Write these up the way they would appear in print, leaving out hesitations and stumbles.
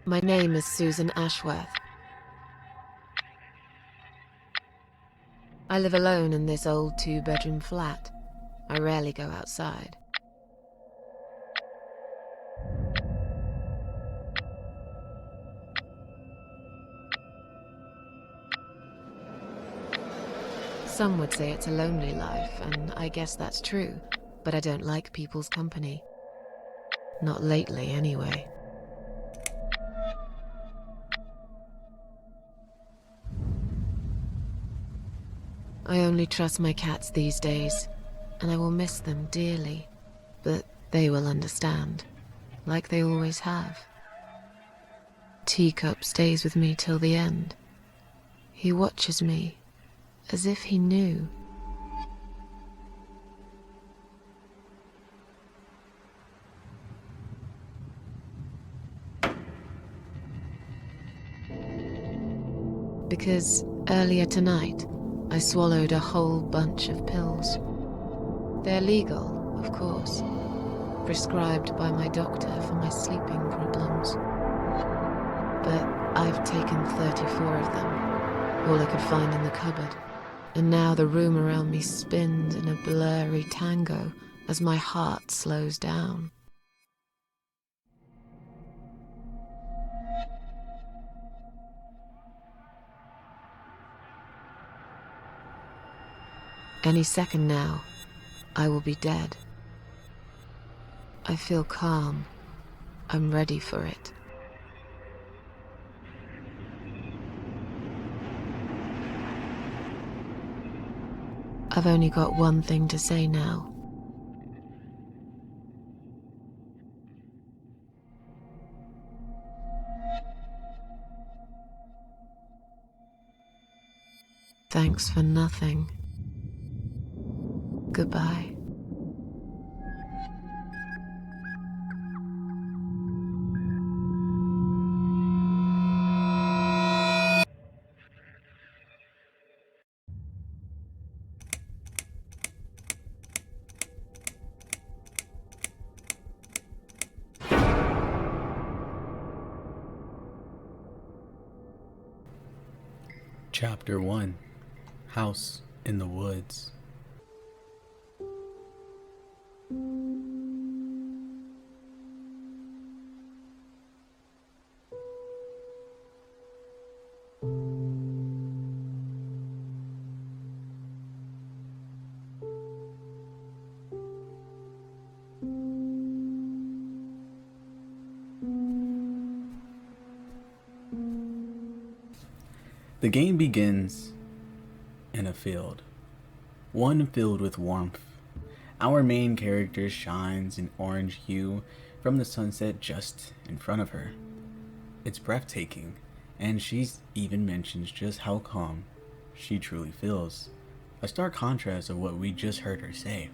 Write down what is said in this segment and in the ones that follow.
My name is Susan Ashworth. I live alone in this old 2-bedroom flat. I rarely go outside. Some would say it's a lonely life, and I guess that's true, but I don't like people's company. Not lately, anyway. I only trust my cats these days, and I will miss them dearly, but they will understand, like they always have. Teacup stays with me till the end. He watches me, as if he knew. Because earlier tonight, I swallowed a whole bunch of pills. They're legal, of course, prescribed by my doctor for my sleeping problems. But I've taken 34 of them, all I could find in the cupboard. And now the room around me spins in a blurry tango as my heart slows down. Any second now, I will be dead. I feel calm. I'm ready for it. I've only got one thing to say now. Thanks for nothing. Goodbye. Chapter 1: House in the Woods. The game begins in a field, one filled with warmth. Our main character shines an orange hue from the sunset just in front of her. It's breathtaking, and she even mentions just how calm she truly feels. A stark contrast of what we just heard her say.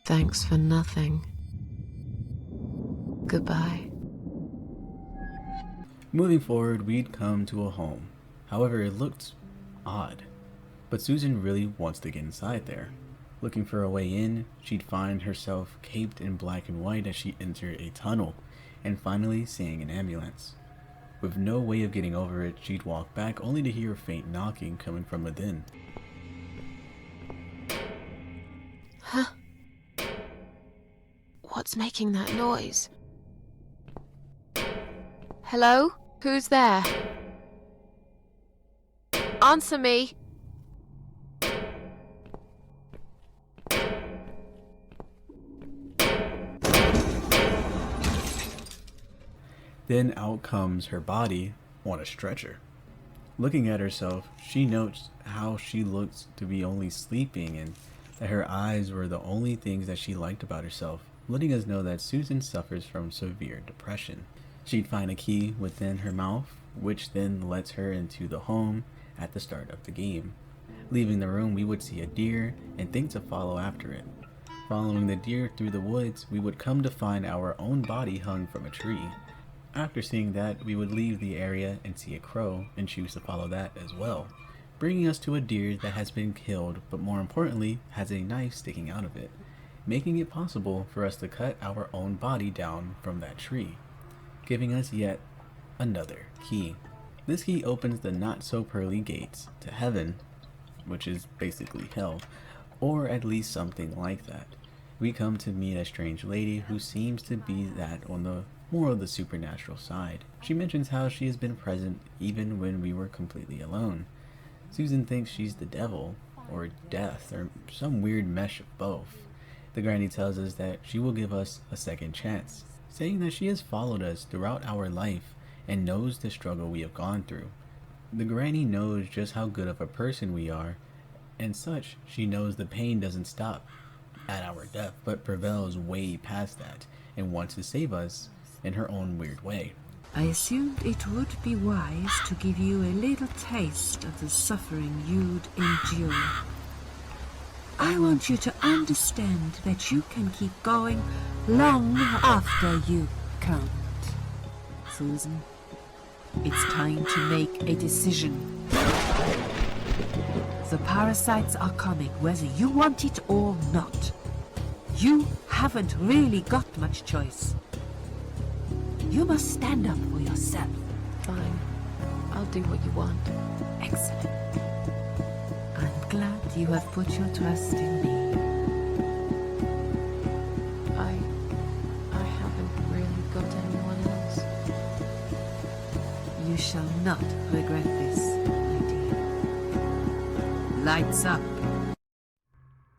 Thanks for nothing. Goodbye. Moving forward, we'd come to a home. However, it looked odd. But Susan really wants to get inside there. Looking for a way in, she'd find herself caped in black and white as she entered a tunnel, and finally seeing an ambulance. With no way of getting over it, she'd walk back only to hear a faint knocking coming from within. Huh? What's making that noise? Hello? Who's there? Answer me! Then out comes her body on a stretcher. Looking at herself, she notes how she looks to be only sleeping and that her eyes were the only things that she liked about herself, letting us know that Susan suffers from severe depression. She'd find a key within her mouth, which then lets her into the home at the start of the game. Leaving the room, we would see a deer and think to follow after it. Following the deer through the woods, we would come to find our own body hung from a tree. After seeing that, we would leave the area and see a crow and choose to follow that as well, bringing us to a deer that has been killed, but more importantly, has a knife sticking out of it, making it possible for us to cut our own body down from that tree, giving us yet another key. This key opens the not so pearly gates to heaven, which is basically hell, or at least something like that. We come to meet a strange lady who seems to be that on the more of the supernatural side. She mentions how she has been present even when we were completely alone. Susan thinks she's the devil, or death, or some weird mesh of both. The granny tells us that she will give us a second chance, saying that she has followed us throughout our life and knows the struggle we have gone through. The granny knows just how good of a person we are, and such, she knows the pain doesn't stop at our death, but prevails way past that, and wants to save us in her own weird way. I assumed it would be wise to give you a little taste of the suffering you'd endure. I want you to understand that you can keep going long after you can't. Susan, it's time to make a decision. The parasites are coming, whether you want it or not. You haven't really got much choice. You must stand up for yourself. Fine. I'll do what you want. Excellent. I'm glad you have put your trust in me. I haven't really got anyone else. You shall not regret this, my dear. Lights up.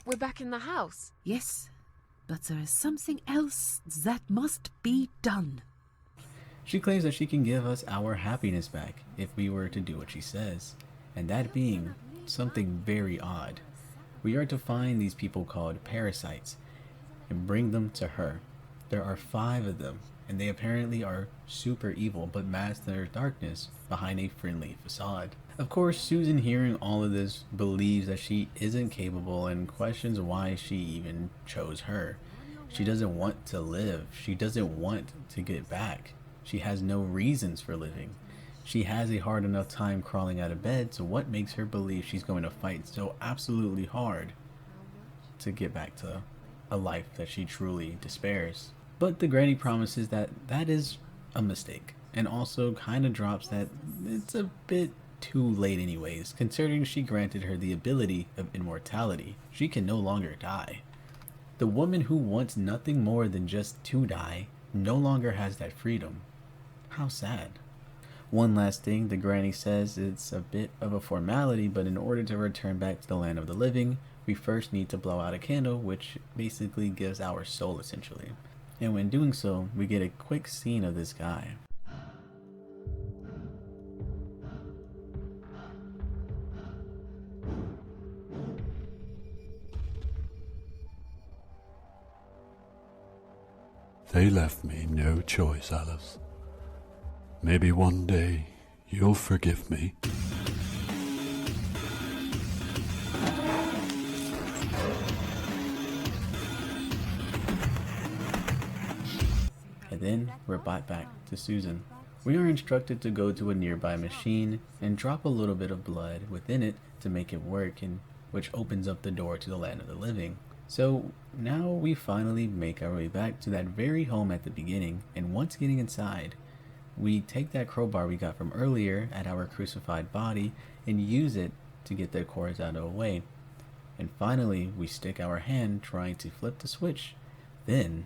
We're back in the house. Yes, but there is something else that must be done. She claims that she can give us our happiness back if we were to do what she says, and that being something very odd. We are to find these people called parasites and bring them to her. There are 5 of them, and they apparently are super evil but mask their darkness behind a friendly facade. Of course, Susan, hearing all of this, believes that she isn't capable and questions why she even chose her. She doesn't want to live. She doesn't want to get back. She has no reasons for living. She has a hard enough time crawling out of bed, so what makes her believe she's going to fight so absolutely hard to get back to a life that she truly despairs? But the granny promises that that is a mistake, and also kind of drops that it's a bit too late anyways, considering she granted her the ability of immortality. She can no longer die. The woman who wants nothing more than just to die no longer has that freedom. How sad. One last thing, the granny says it's a bit of a formality, but in order to return back to the land of the living, we first need to blow out a candle, which basically gives our soul essentially. And when doing so, we get a quick scene of this guy. They left me no choice, Alice. Maybe one day you'll forgive me. And then we're brought back to Susan. We are instructed to go to a nearby machine and drop a little bit of blood within it to make it work, and which opens up the door to the land of the living. So now we finally make our way back to that very home at the beginning, and once getting inside, we take that crowbar we got from earlier at our crucified body and use it to get the cords out of the way. And finally, we stick our hand trying to flip the switch. Then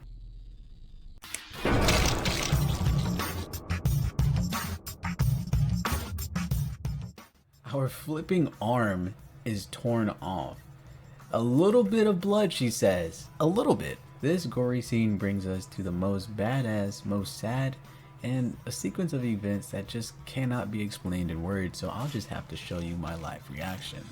our flipping arm is torn off. A little bit of blood, she says. A little bit. This gory scene brings us to the most badass, most sad, and a sequence of events that just cannot be explained in words, so I'll just have to show you my live reaction.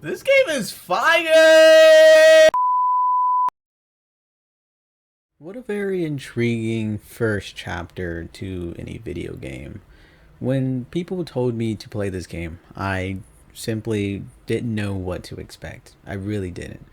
This game is fire! What a very intriguing first chapter to any video game. When people told me to play this game, I simply didn't know what to expect. I really didn't.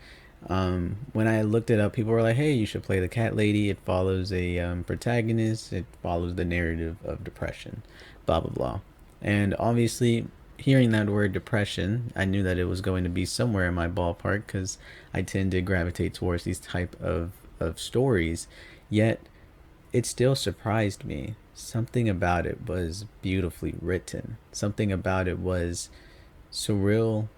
When I looked it up, people were like, hey, you should play the cat lady. It follows a protagonist. It follows the narrative of depression, blah, blah, blah. And obviously, hearing that word depression, I knew that it was going to be somewhere in my ballpark because I tend to gravitate towards these type of stories. Yet, it still surprised me. Something about it was beautifully written. Something about it was surreal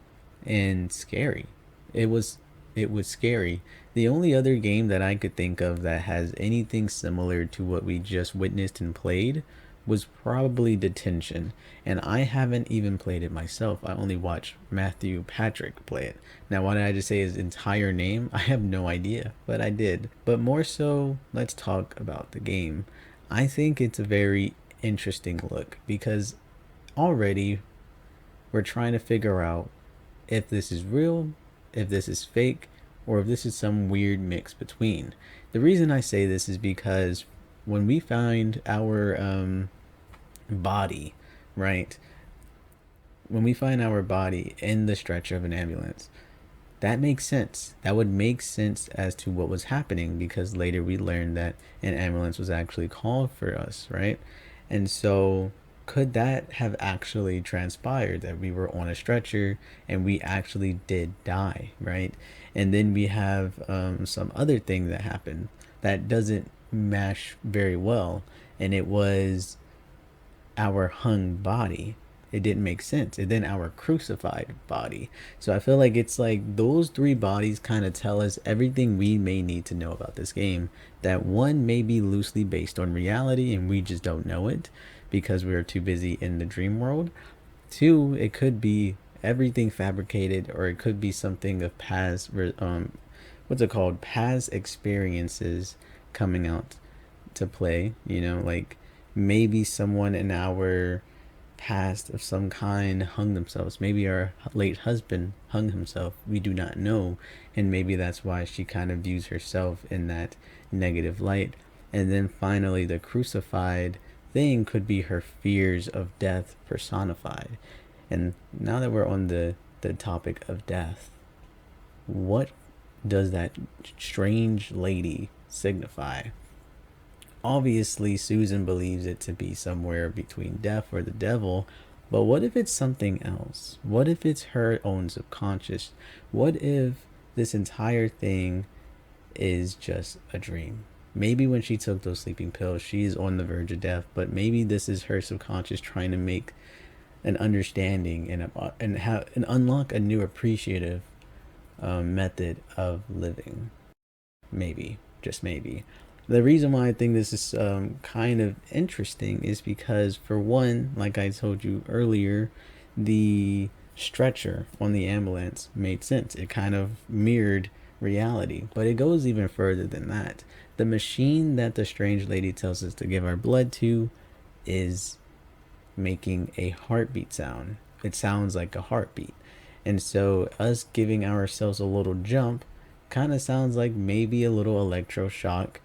and scary. It was it was scary. The only other game that I could think of that has anything similar to what we just witnessed and played was probably Detention, and I haven't even played it myself. I only watched Matthew Patrick play it. Now, why did I just say his entire name? I have no idea, but I did. But more so, let's talk about the game. I think it's a very interesting look because already we're trying to figure out if this is real, if this is fake, or if this is some weird mix between. The reason I say this is because when we find our body, right? When we find our body in the stretcher of an ambulance, that makes sense. That would make sense as to what was happening because later we learned that an ambulance was actually called for us, right? And so could that have actually transpired that we were on a stretcher and we actually did die, right? And then we have some other thing that happened that doesn't mash very well, and it was our hung body. It didn't make sense. And then our crucified body. So I feel like it's like those three bodies kind of tell us everything we may need to know about this game. That one may be loosely based on reality and we just don't know it because we're too busy in the dream world. Two, it could be everything fabricated, or it could be something of past what's it called, past experiences coming out to play, you know, like maybe someone in our past of some kind hung themselves. Maybe our late husband hung himself. We do not know. And maybe that's why she kind of views herself in that negative light. And then finally, the crucified thing could be her fears of death personified. And now that we're on the topic of death, what does that strange lady signify? Obviously, Susan believes it to be somewhere between death or the devil, but what if it's something else? What if it's her own subconscious? What if this entire thing is just a dream? Maybe when she took those sleeping pills, she's on the verge of death, but maybe this is her subconscious trying to make an understanding and unlock a new appreciative method of living. Maybe, just maybe. The reason why I think this is kind of interesting is because, for one, like I told you earlier, the stretcher on the ambulance made sense. It kind of mirrored reality, but it goes even further than that. The machine that the strange lady tells us to give our blood to is making a heartbeat sound. It sounds like a heartbeat. And so us giving ourselves a little jump kind of sounds like maybe a little electroshock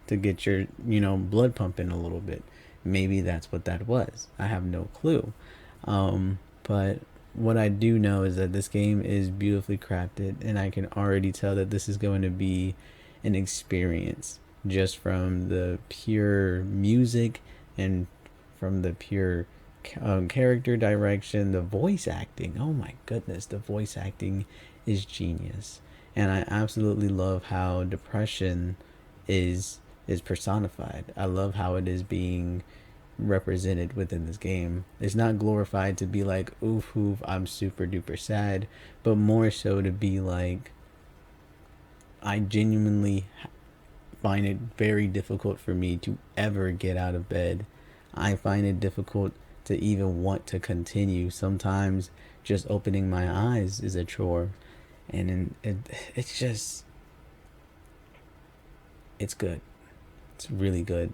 to get your, blood pumping a little bit. Maybe that's what that was. I have no clue. But what I do know is that this game is beautifully crafted, and I can already tell that this is going to be an experience just from the pure music and from the pure character direction, the voice acting. Oh my goodness, the voice acting is genius. And I absolutely love how depression is personified. I love how it is being represented within this game. It's not glorified to be like, oof, oof, I'm super duper sad, but more so to be like, I genuinely find it very difficult for me to ever get out of bed. I find it difficult to even want to continue. Sometimes just opening my eyes is a chore. And it's just, it's good. It's really good.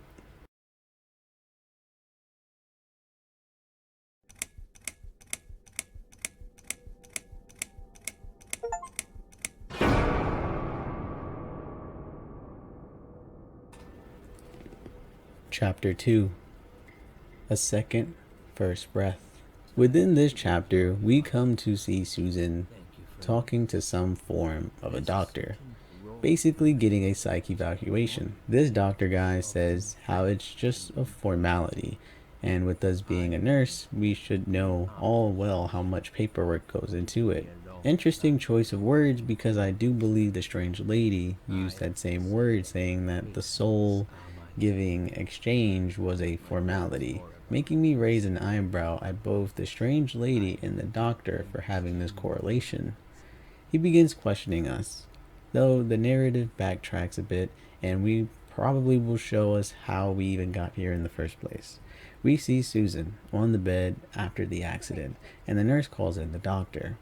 Chapter 2. A Second First Breath. Within this chapter, we come to see Susan talking to some form of a doctor, basically getting a psych evaluation. This doctor guy says how it's just a formality, and with us being a nurse, we should know all well how much paperwork goes into it. Interesting choice of words, because I do believe the strange lady used that same word, saying that the soul giving exchange was a formality, making me raise an eyebrow at both the strange lady and the doctor for having this correlation. He begins questioning us, though the narrative backtracks a bit, and we probably will show us how we even got here in the first place. We see Susan on the bed after the accident, and the nurse calls in the doctor.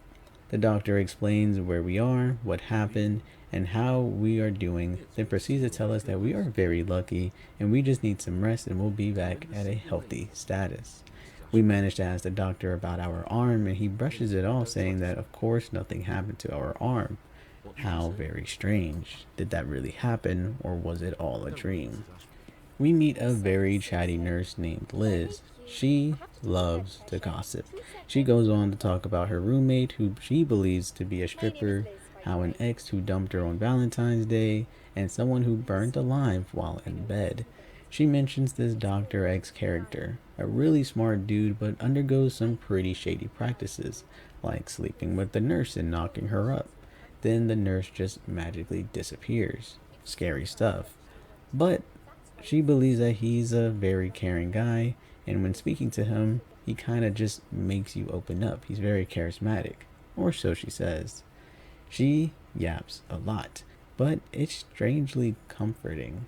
The doctor explains where we are, what happened, and how we are doing, then proceeds to tell us that we are very lucky and we just need some rest and we'll be back at a healthy status. We manage to ask the doctor about our arm, and he brushes it off, saying that of course nothing happened to our arm. How very strange. Did that really happen, or was it all a dream? We meet a very chatty nurse named Liz. She loves to gossip. She goes on to talk about her roommate, who she believes to be a stripper, how an ex who dumped her on Valentine's Day, and someone who burned alive while in bed. She mentions this Dr. X character, a really smart dude but undergoes some pretty shady practices, like sleeping with the nurse and knocking her up. Then the nurse just magically disappears. Scary stuff. But she believes that he's a very caring guy, and when speaking to him, he kind of just makes you open up. He's very charismatic, or so she says. She yaps a lot, but it's strangely comforting.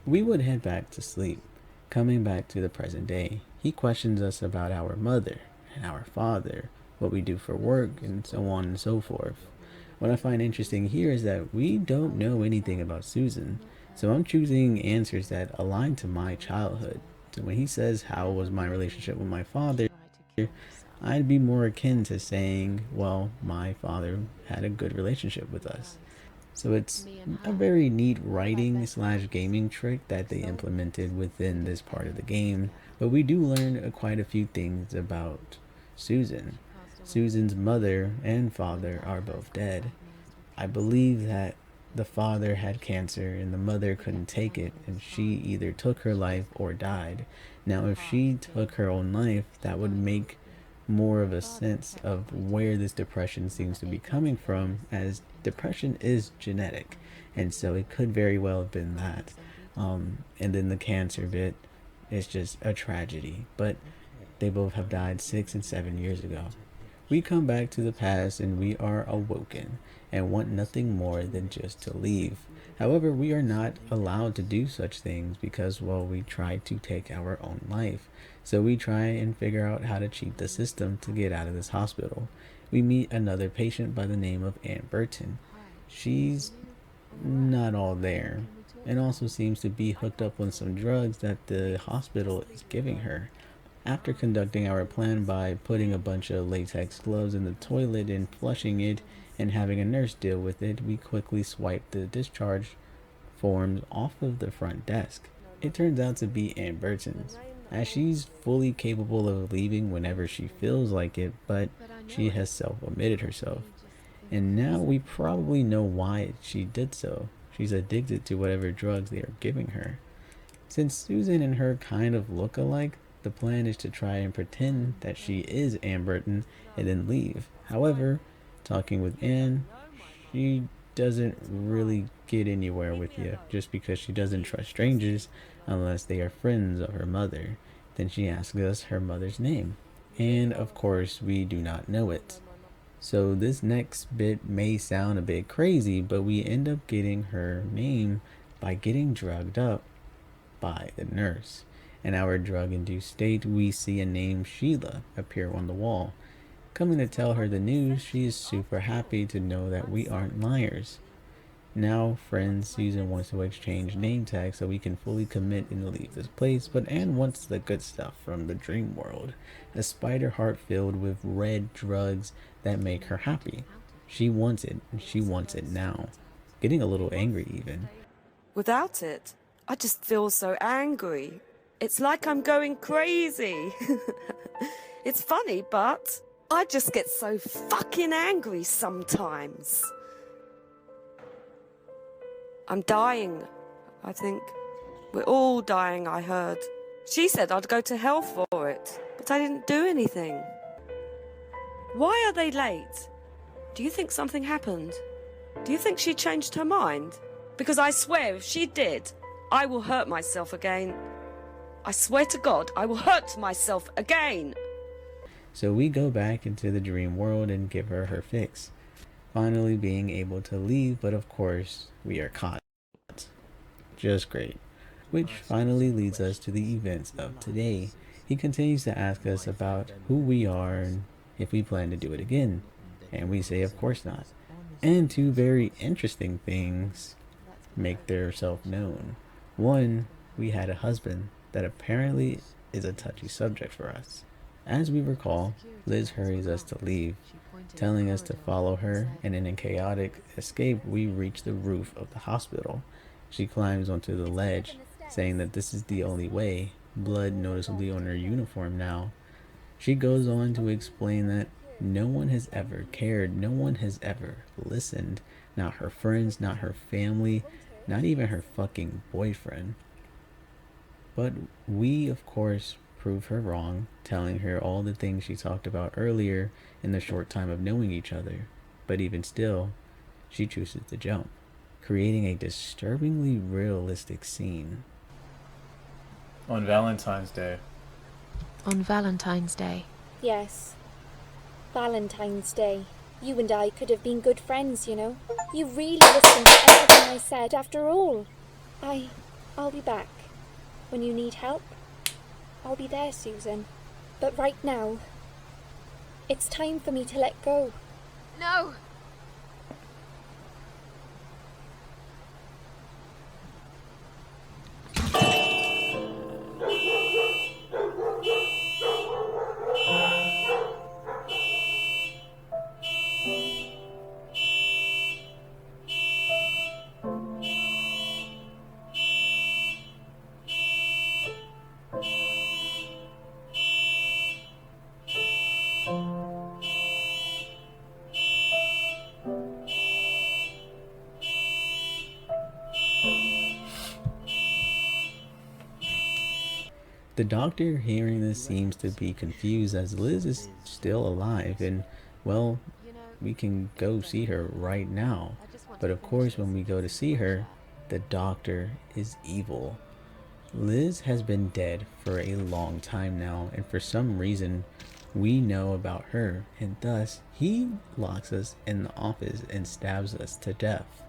We would head back to sleep. Coming back to the present day, he questions us about our mother and our father, what we do for work, and so on and so forth. What I find interesting here is that we don't know anything about Susan, so I'm choosing answers that align to my childhood. So when he says, how was my relationship with my father, I'd be more akin to saying, well, my father had a good relationship with us. So it's a very neat writing / gaming trick that they implemented within this part of the game, but we do learn quite a few things about Susan. Susan's mother and father are both dead. I believe that the father had cancer and the mother couldn't take it, and she either took her life or died. Now, if she took her own life, that would make more of a sense of where this depression seems to be coming from, as depression is genetic, and so it could very well have been that. And then the cancer bit is just a tragedy, but they both have died 6 and 7 years ago. We come back to the past and we are awoken and want nothing more than just to leave. However, we are not allowed to do such things because, well, we try to take our own life. So we try and figure out how to cheat the system to get out of this hospital. We meet another patient by the name of Ann Burton. She's not all there, and also seems to be hooked up on some drugs that the hospital is giving her. After conducting our plan by putting a bunch of latex gloves in the toilet and flushing it and having a nurse deal with it, we quickly swipe the discharge forms off of the front desk. It turns out to be Ann Burton's, as she's fully capable of leaving whenever she feels like it, but she has self-omitted herself. And now we probably know why she did so. She's addicted to whatever drugs they are giving her. Since Susan and her kind of look alike, the plan is to try and pretend that she is Ann Burton and then leave. However, talking with Ann, she doesn't really get anywhere with you just because she doesn't trust strangers unless they are friends of her mother. Then she asks us her mother's name, and of course we do not know it. So this next bit may sound a bit crazy, but we end up getting her name by getting drugged up by the nurse. In our drug-induced state, we see a name Sheila appear on the wall. Coming to tell her the news, she is super happy to know that we aren't liars. Now, friends, Susan wants to exchange name tags so we can fully commit and leave this place, but Anne wants the good stuff from the dream world. A spider heart filled with red drugs that make her happy. She wants it, and she wants it now. Getting a little angry even. Without it, I just feel so angry. It's like I'm going crazy. It's funny, but I just get so fucking angry sometimes. I'm dying, I think. We're all dying, I heard. She said I'd go to hell for it, but I didn't do anything. Why are they late? Do you think something happened? Do you think she changed her mind? Because I swear if she did, I will hurt myself again. I swear to God, I will hurt myself again. So we go back into the dream world and give her her fix, finally being able to leave, but of course we are caught. Just great. Which finally leads us to the events of today. He continues to ask us about who we are and if we plan to do it again, and we say of course not. And two very interesting things make themselves known. One, we had a husband that apparently is a touchy subject for us. As we recall, Liz hurries us to leave, telling us to follow her, and in a chaotic escape we reach the roof of the hospital. She climbs onto the ledge, saying that this is the only way, blood noticeably on her uniform now. She goes on to explain that no one has ever cared, no one has ever listened, not her friends, not her family, not even her fucking boyfriend. But we, of course, prove her wrong, telling her all the things she talked about earlier in the short time of knowing each other. But even still, she chooses to jump, creating a disturbingly realistic scene. On Valentine's Day. On Valentine's Day. Yes. Valentine's Day. You and I could have been good friends, you know. You really listened to everything I said after all. I'll be back. When you need help, I'll be there, Susan. But right now, it's time for me to let go. No! The doctor hearing this seems to be confused as Liz is still alive and, well, we can go see her right now. But of course when we go to see her, the doctor is evil. Liz has been dead for a long time now, and for some reason we know about her, and thus he locks us in the office and stabs us to death.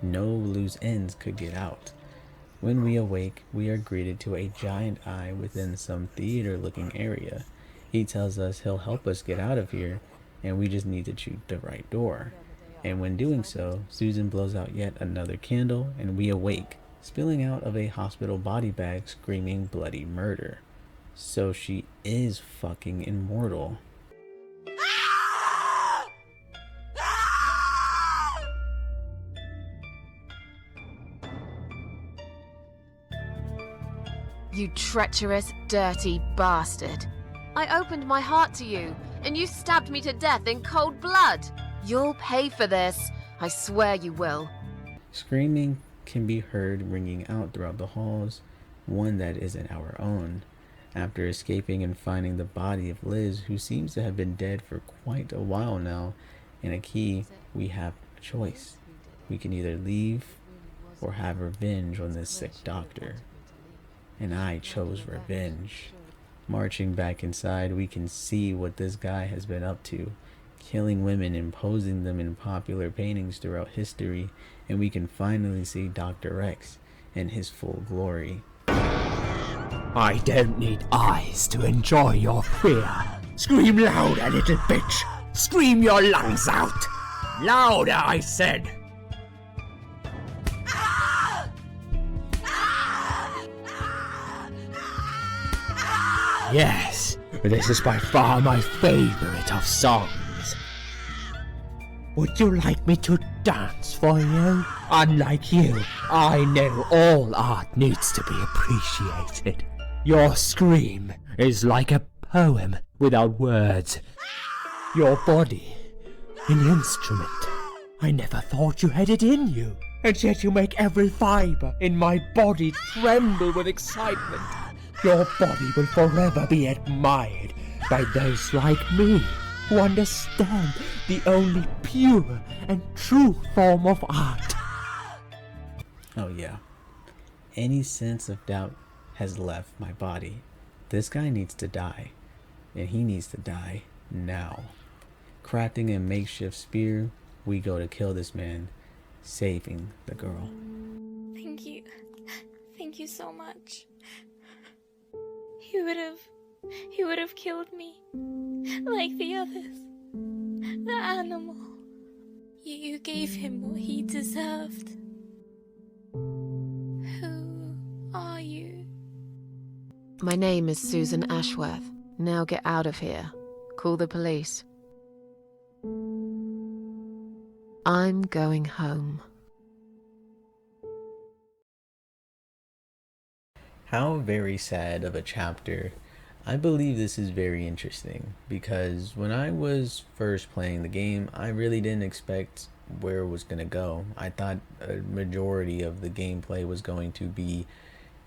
No loose ends could get out. When we awake, we are greeted to a giant eye within some theater-looking area. He tells us he'll help us get out of here, and we just need to choose the right door. And when doing so, Susan blows out yet another candle, and we awake, spilling out of a hospital body bag screaming bloody murder. So she is fucking immortal. You treacherous, dirty bastard. I opened my heart to you, and you stabbed me to death in cold blood. You'll pay for this. I swear you will. Screaming can be heard ringing out throughout the halls, one that isn't our own. After escaping and finding the body of Liz, who seems to have been dead for quite a while now, and a key, we have a choice. We can either leave or have revenge on this sick doctor. And I chose revenge. Marching back inside, we can see what this guy has been up to, killing women and posing them in popular paintings throughout history, and we can finally see Dr. X in his full glory. I don't need eyes to enjoy your fear. Scream louder, little bitch! Scream your lungs out! Louder, I said! Yes, this is by far my favorite of songs. Would you like me to dance for you? Unlike you, I know all art needs to be appreciated. Your scream is like a poem without words. Your body, an instrument. I never thought you had it in you, and yet you make every fibre in my body tremble with excitement. Your body will forever be admired by those like me who understand the only pure and true form of art. Oh yeah. Any sense of doubt has left my body. This guy needs to die, and he needs to die now. Crafting a makeshift spear, we go to kill this man, saving the girl. Thank you. Thank you so much. He would have killed me, like the others. The animal. You gave him what he deserved. Who are you? My name is Susan Ashworth. Now get out of here. Call the police. I'm going home. How very sad of a chapter. I believe this is very interesting because when I was first playing the game, I really didn't expect where it was going to go. I thought a majority of the gameplay was going to be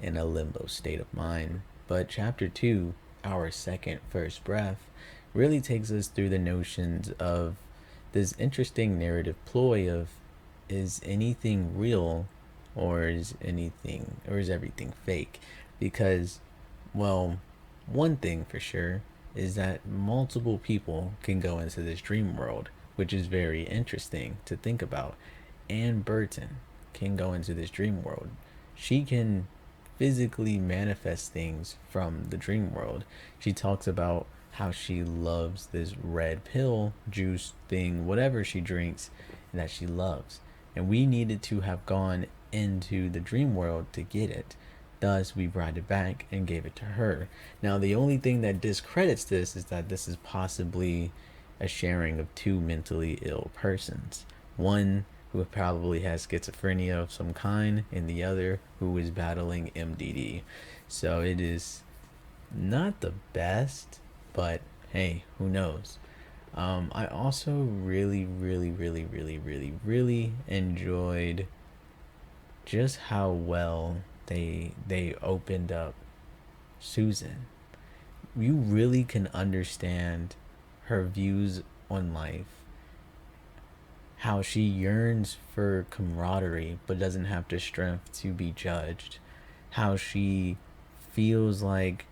in a limbo state of mind. But chapter 2, Our Second First Breath, really takes us through the notions of this interesting narrative ploy of, is anything real or is everything fake? Because, well, one thing for sure is that multiple people can go into this dream world, which is very interesting to think about. Anne Burton can go into this dream world. She can physically manifest things from the dream world. She talks about how she loves this red pill, juice thing, whatever she drinks, that she loves. And we needed to have gone into the dream world to get it. Thus, we brought it back and gave it to her. Now, the only thing that discredits this is that this is possibly a sharing of two mentally ill persons. One who probably has schizophrenia of some kind, and the other who is battling MDD. So it is not the best, but hey, who knows? I also really enjoyed just how well they opened up Susan. You really can understand her views on life, how she yearns for camaraderie but doesn't have the strength to be judged, how she feels like,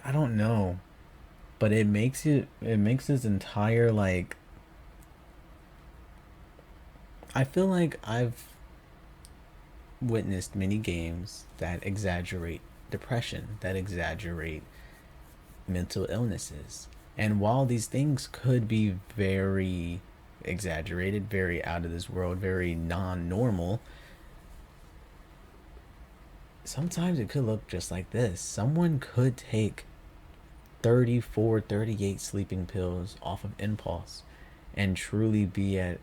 I don't know, but it makes this entire, like, I feel like I've witnessed many games that exaggerate depression, that exaggerate mental illnesses. And while these things could be very exaggerated, very out of this world, very non-normal, sometimes it could look just like this. Someone could take 34, 38 sleeping pills off of impulse and truly be at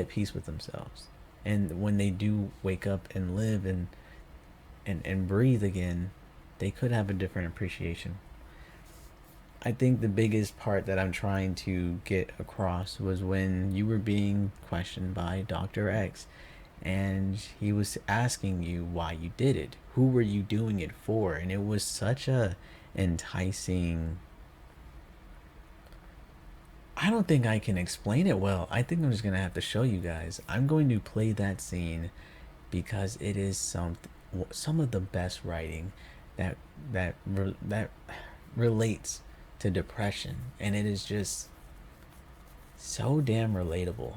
peace with themselves. And when they do wake up and live and breathe again, they could have a different appreciation. I think the biggest part that I'm trying to get across was when you were being questioned by Dr. X, and he was asking you why you did it. Who were you doing it for? And it was such a enticing... I don't think I can explain it well. I think I'm just going to have to show you guys. I'm going to play that scene because it is some of the best writing that relates to depression, and it is just so damn relatable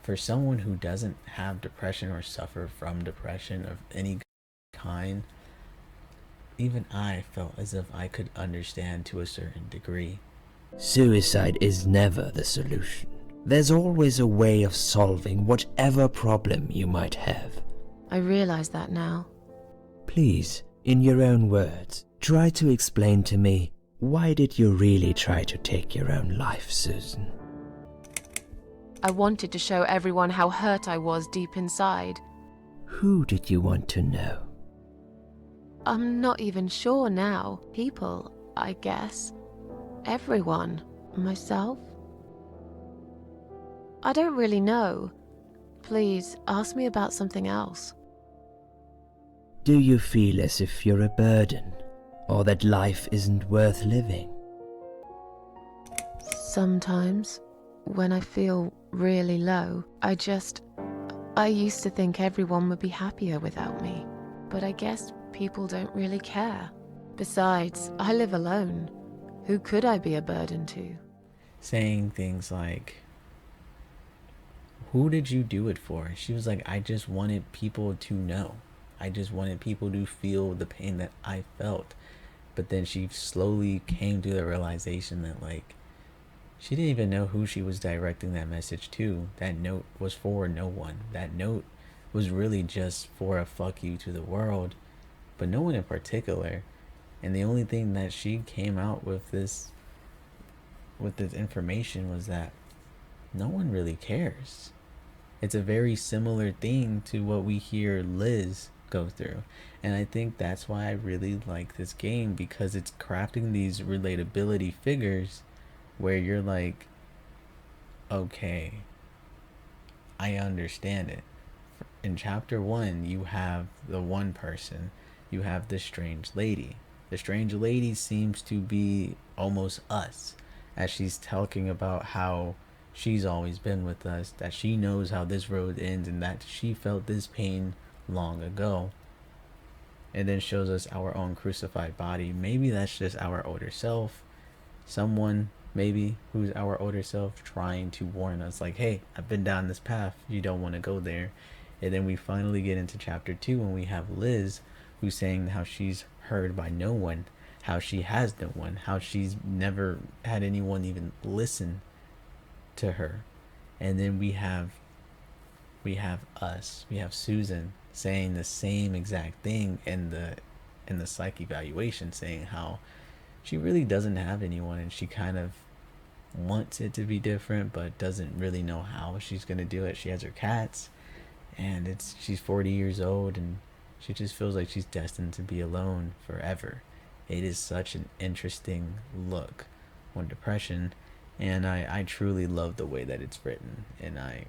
for someone who doesn't have depression or suffer from depression of any kind. Even I felt as if I could understand to a certain degree. Suicide is never the solution. There's always a way of solving whatever problem you might have. I realize that now. Please, in your own words, try to explain to me, why did you really try to take your own life, Susan? I wanted to show everyone how hurt I was deep inside. Who did you want to know? I'm not even sure now. People, I guess. Everyone. Myself. I don't really know. Please, ask me about something else. Do you feel as if you're a burden, or that life isn't worth living? Sometimes, when I feel really low, I used to think everyone would be happier without me. But I guess people don't really care. Besides, I live alone. Who could I be a burden to? Saying things like, who did you do it for? She was like, I just wanted people to know. I just wanted people to feel the pain that I felt. But then she slowly came to the realization that, like, she didn't even know who she was directing that message to. That note was for no one. That note was really just for a fuck you to the world, but no one in particular. And the only thing that she came out with this information was that no one really cares. It's a very similar thing to what we hear Liz go through. And I think that's why I really like this game, because it's crafting these relatability figures where you're like, okay, I understand it. In chapter 1, you have the one person, you have the strange lady. The strange lady seems to be almost us, as she's talking about how she's always been with us, that she knows how this road ends, and that she felt this pain long ago. And then shows us our own crucified body. Maybe that's just our older self. Someone, maybe, who's our older self trying to warn us, like, hey, I've been down this path. You don't want to go there. And then we finally get into chapter 2 when we have Liz, who's saying how she's heard by no one, how she has no one, how she's never had anyone even listen to her. And then we have us. We have Susan saying the same exact thing in the psych evaluation, saying how she really doesn't have anyone, and she kind of wants it to be different but doesn't really know how she's gonna do it. She has her cats, and she's 40 years old, and she just feels like she's destined to be alone forever. It is such an interesting look on depression, and I truly love the way that it's written, and I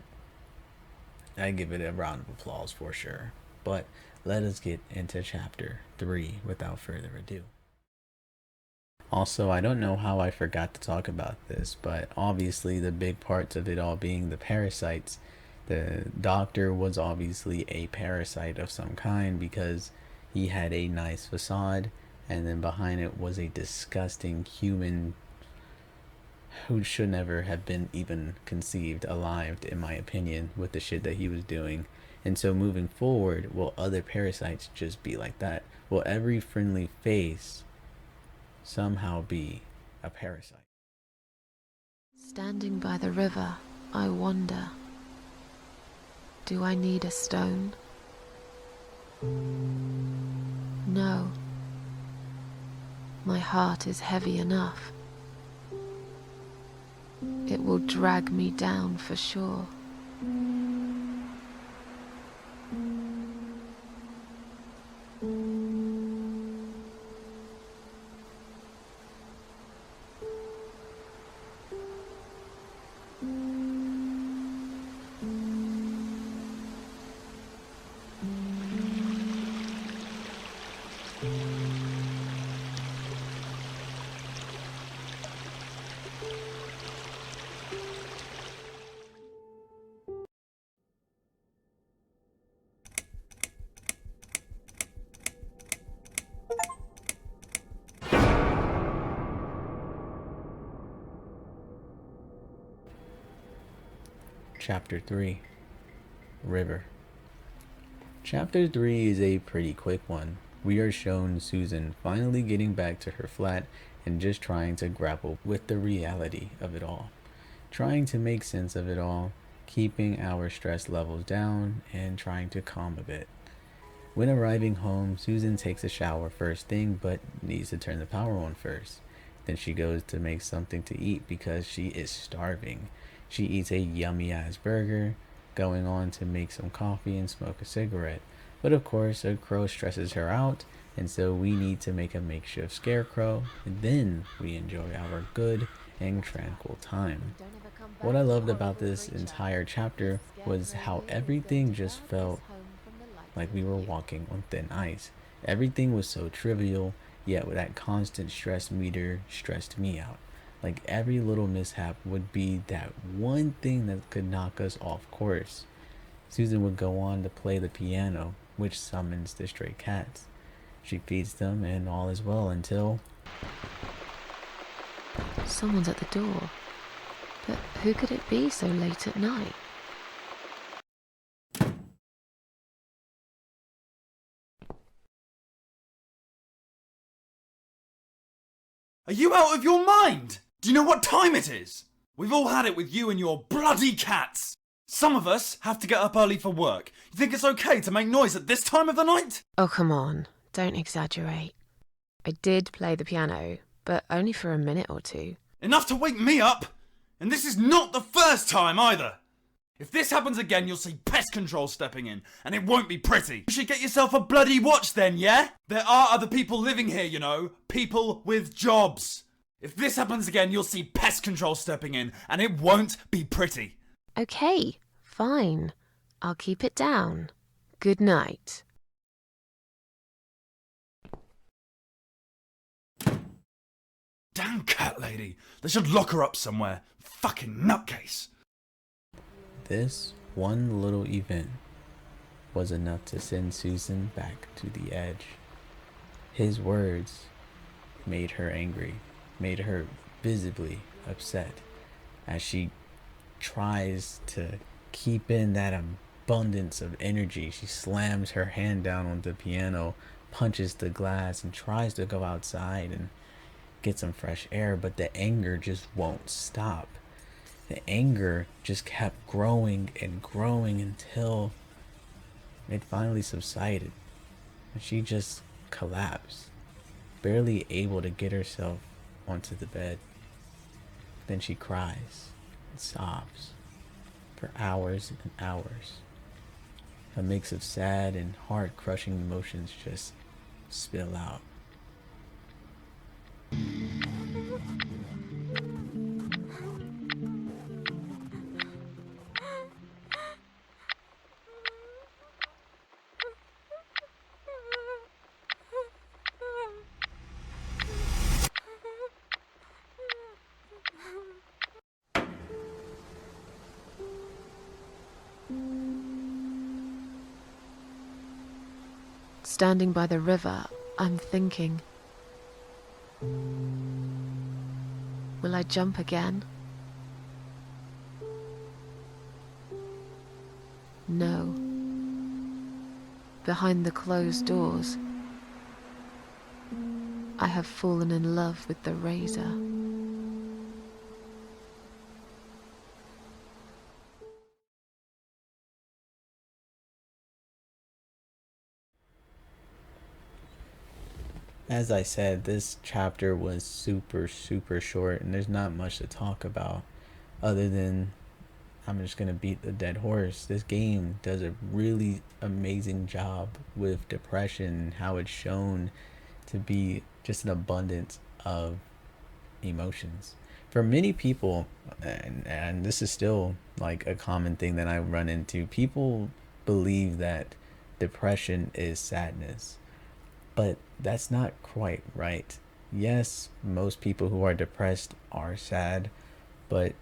give it a round of applause for sure. But let us get into chapter 3 without further ado. Also, I don't know how I forgot to talk about this, but obviously the big parts of it all being the parasites. The doctor was obviously a parasite of some kind, because he had a nice facade, and then behind it was a disgusting human who should never have been even conceived alive, in my opinion, with the shit that he was doing. And so moving forward, will other parasites just be like that? Will every friendly face somehow be a parasite? Standing by the river, I wonder, do I need a stone? No. My heart is heavy enough. It will drag me down for sure. Chapter 3, River. Chapter 3 is a pretty quick one. We are shown Susan finally getting back to her flat and just trying to grapple with the reality of it all. Trying to make sense of it all, keeping our stress levels down, and trying to calm a bit. When arriving home, Susan takes a shower first thing, but needs to turn the power on first. Then she goes to make something to eat because she is starving. She eats a yummy ass burger, going on to make some coffee and smoke a cigarette. But of course, a crow stresses her out, and so we need to make a makeshift scarecrow, and then we enjoy our good and tranquil time. What I loved about this entire chapter was how everything just felt like we were walking on thin ice. Everything was so trivial, yet with that constant stress meter stressed me out. Like every little mishap would be that one thing that could knock us off course. Susan would go on to play the piano, which summons the stray cats. She feeds them and all is well until... Someone's at the door. But who could it be so late at night? Are you out of your mind? Do you know what time it is? We've all had it with you and your bloody cats. Some of us have to get up early for work. You think it's okay to make noise at this time of the night? Oh, come on. Don't exaggerate. I did play the piano, but only for a minute or two. Enough to wake me up! And this is not the first time either! If this happens again, you'll see pest control stepping in, and it won't be pretty. You should get yourself a bloody watch then, yeah? There are other people living here, you know. People with jobs. If this happens again, you'll see pest control stepping in, and it won't be pretty. Okay, fine. I'll keep it down. Good night. Damn cat lady. They should lock her up somewhere. Fucking nutcase. This one little event was enough to send Susan back to the edge. His words made her angry, made her visibly upset as she tries to keep in that abundance of energy. She slams her hand down on the piano, punches the glass, and tries to go outside and get some fresh air, but the anger just won't stop. The anger just kept growing and growing until it finally subsided. And she just collapsed, barely able to get herself onto the bed. Then she cries and sobs for hours and hours. A mix of sad and heart-crushing emotions just spill out. Standing by the river, I'm thinking, will I jump again? No. Behind the closed doors, I have fallen in love with the razor. As I said, this chapter was super short, and there's not much to talk about other than I'm just gonna beat the dead horse. This game does a really amazing job with depression, how it's shown to be just an abundance of emotions. For many people, and this is still like a common thing that I run into, people believe that depression is sadness. But that's not quite right. Yes, most people who are depressed are sad, but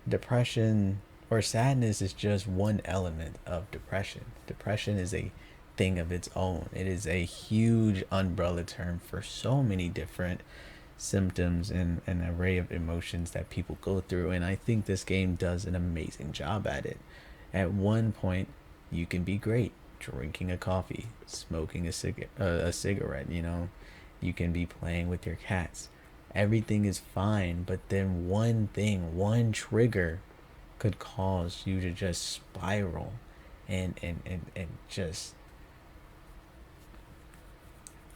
depression or sadness is just one element of depression. Depression is a thing of its own. It is a huge umbrella term for so many different symptoms and an array of emotions that people go through, and I think this game does an amazing job at it. At one point, you can be great drinking a coffee, smoking a cigarette, you know, you can be playing with your cats. Everything is fine, but then one thing, one trigger could cause you to just spiral and just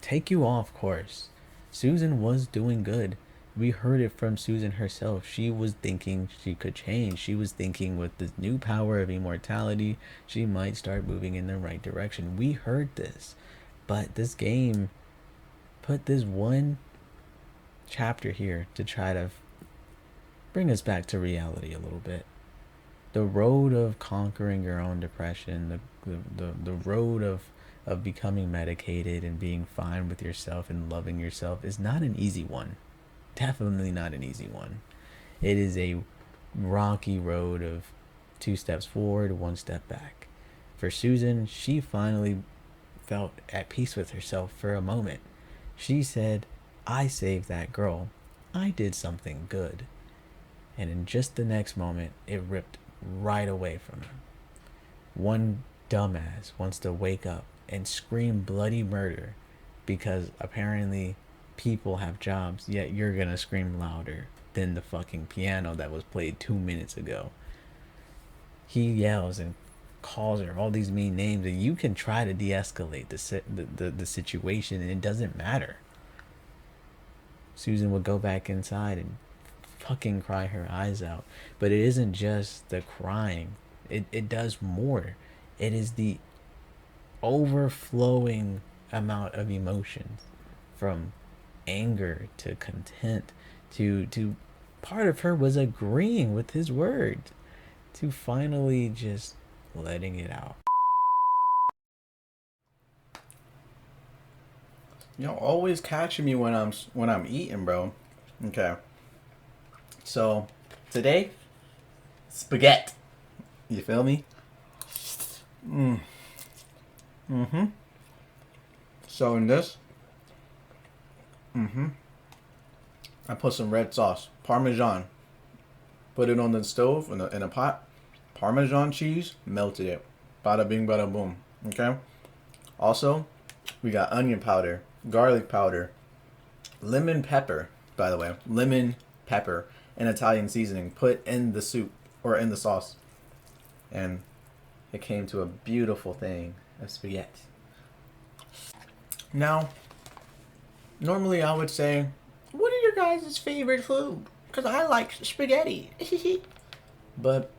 take you off course. Susan was doing good. We heard it from Susan herself. She was thinking she could change. She was thinking with the new power of immortality, she might start moving in the right direction. We heard this. But this game put this one chapter here to try to bring us back to reality a little bit. The road of conquering your own depression, the road of becoming medicated and being fine with yourself and loving yourself is not an easy one. Definitely not an easy one. It is a rocky road of 2 steps forward, 1 step back. For Susan, she finally felt at peace with herself for a moment. She said, I saved that girl. I did something good. And in just the next moment, it ripped right away from her. One dumbass wants to wake up and scream bloody murder because apparently people have jobs, yet you're gonna scream louder than the fucking piano that was played 2 minutes ago. He yells and calls her all these mean names, and you can try to de-escalate the situation, and it doesn't matter. Susan would go back inside and fucking cry her eyes out. But it isn't just the crying. It does more. It is the overflowing amount of emotions, from anger to content to part of her was agreeing with his words, to finally just letting it out. Y'all always catching me when I'm eating, bro. Okay. So today, spaghetti. You feel me? So in this, I put some red sauce, Parmesan. Put it on the stove in a pot. Parmesan cheese, melted it. Bada bing, bada boom. Okay. Also, we got onion powder, garlic powder, lemon pepper. By the way, lemon pepper and Italian seasoning put in the soup or in the sauce, and it came to a beautiful thing of spaghetti. Now, normally I would say, what are your guys' favorite food? Because I like spaghetti. But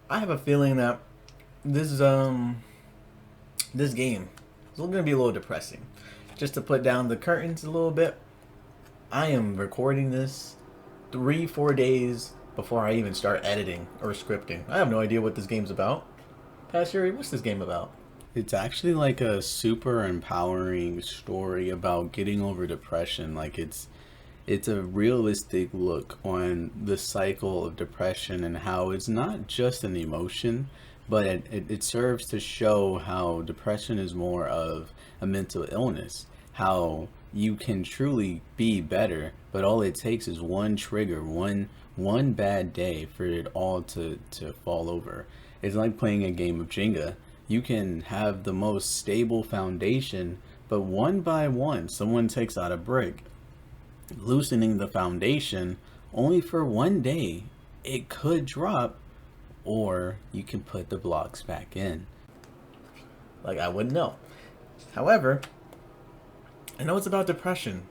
I have a feeling that this game is going to be a little depressing. Just to put down the curtains a little bit, I am recording this 3-4 days before I even start editing or scripting. I have no idea what this game's about. Pastor, what's this game about? It's actually like a super empowering story about getting over depression. Like it's a realistic look on the cycle of depression and how it's not just an emotion, but it serves to show how depression is more of a mental illness, how you can truly be better, but all it takes is one trigger, one bad day for it all to fall over. It's like playing a game of Jenga. You can have the most stable foundation, but one by one, someone takes out a brick, loosening the foundation. Only for one day, it could drop, or you can put the blocks back in. Like, I wouldn't know. However, I know it's about depression,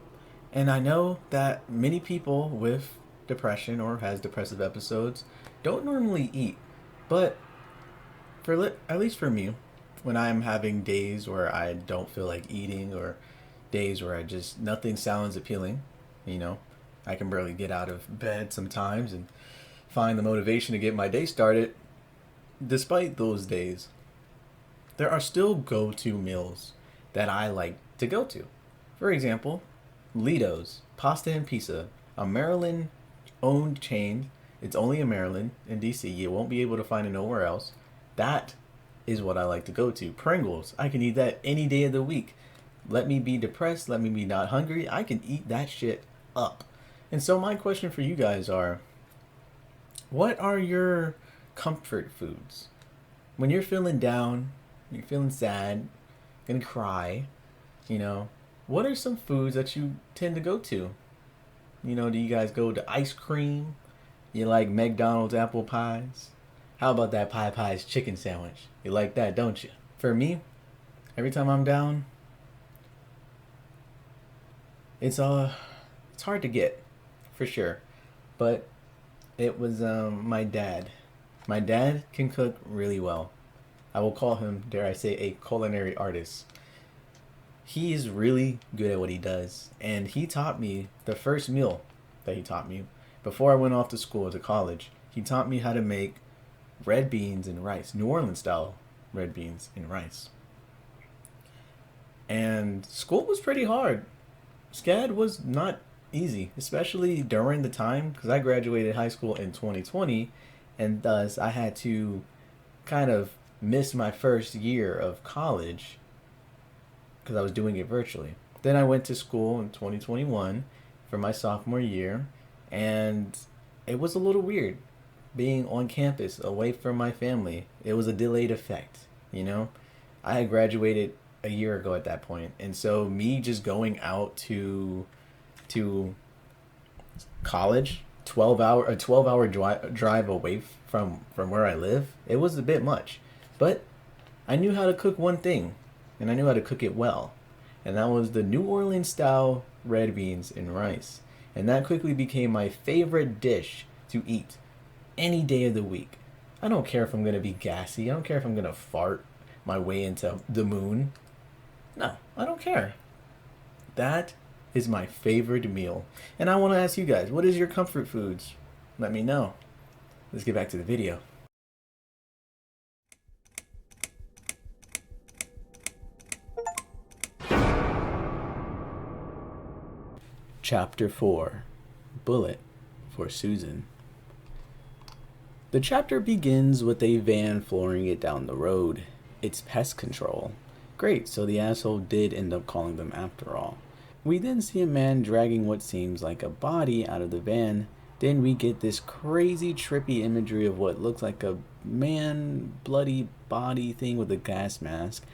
and I know that many people with depression or has depressive episodes don't normally eat, but at least for me, when I'm having days where I don't feel like eating, or days where nothing sounds appealing, I can barely get out of bed sometimes and find the motivation to get my day started. Despite those days, there are still go-to meals that I like to go to. For example, Lido's Pasta and Pizza, a Maryland-owned chain. It's only in Maryland, in DC. You won't be able to find it nowhere else. That is what I like to go to. Pringles, I can eat that any day of the week. Let me be depressed, let me be not hungry, I can eat that shit up. And so my question for you guys are, what are your comfort foods? When you're feeling down, you're feeling sad, gonna cry, what are some foods that you tend to go to? Do you guys go to ice cream? You like McDonald's apple pies? How about that Pies chicken sandwich? You like that, don't you? For me, every time I'm down, it's It's hard to get, for sure. But it was my dad. My dad can cook really well. I will call him, dare I say, a culinary artist. He is really good at what he does. And he taught me the first meal that he taught me before I went off to school to college. He taught me how to make red beans and rice, New Orleans style red beans and rice. And school was pretty hard. SCAD was not easy, especially during the time, because I graduated high school in 2020, and thus I had to kind of miss my first year of college because I was doing it virtually. Then I went to school in 2021 for my sophomore year, and it was a little weird being on campus away from my family. It was a delayed effect, you know? I had graduated a year ago at that point, and so me just going out to college, 12-hour drive away from where I live, it was a bit much. But I knew how to cook one thing, and I knew how to cook it well, and that was the New Orleans style red beans and rice. And that quickly became my favorite dish to eat any day of the week. I don't care if I'm gonna be gassy. I don't care if I'm gonna fart my way into the moon. No, I don't care. That is my favorite meal. And I want to ask you guys, what is your comfort foods? Let me know. Let's get back to the video. Chapter 4, Bullet for Susan. The chapter begins with a van flooring it down the road. It's pest control. Great, so the asshole did end up calling them after all. We then see a man dragging what seems like a body out of the van. Then we get this crazy trippy imagery of what looks like a man bloody body thing with a gas mask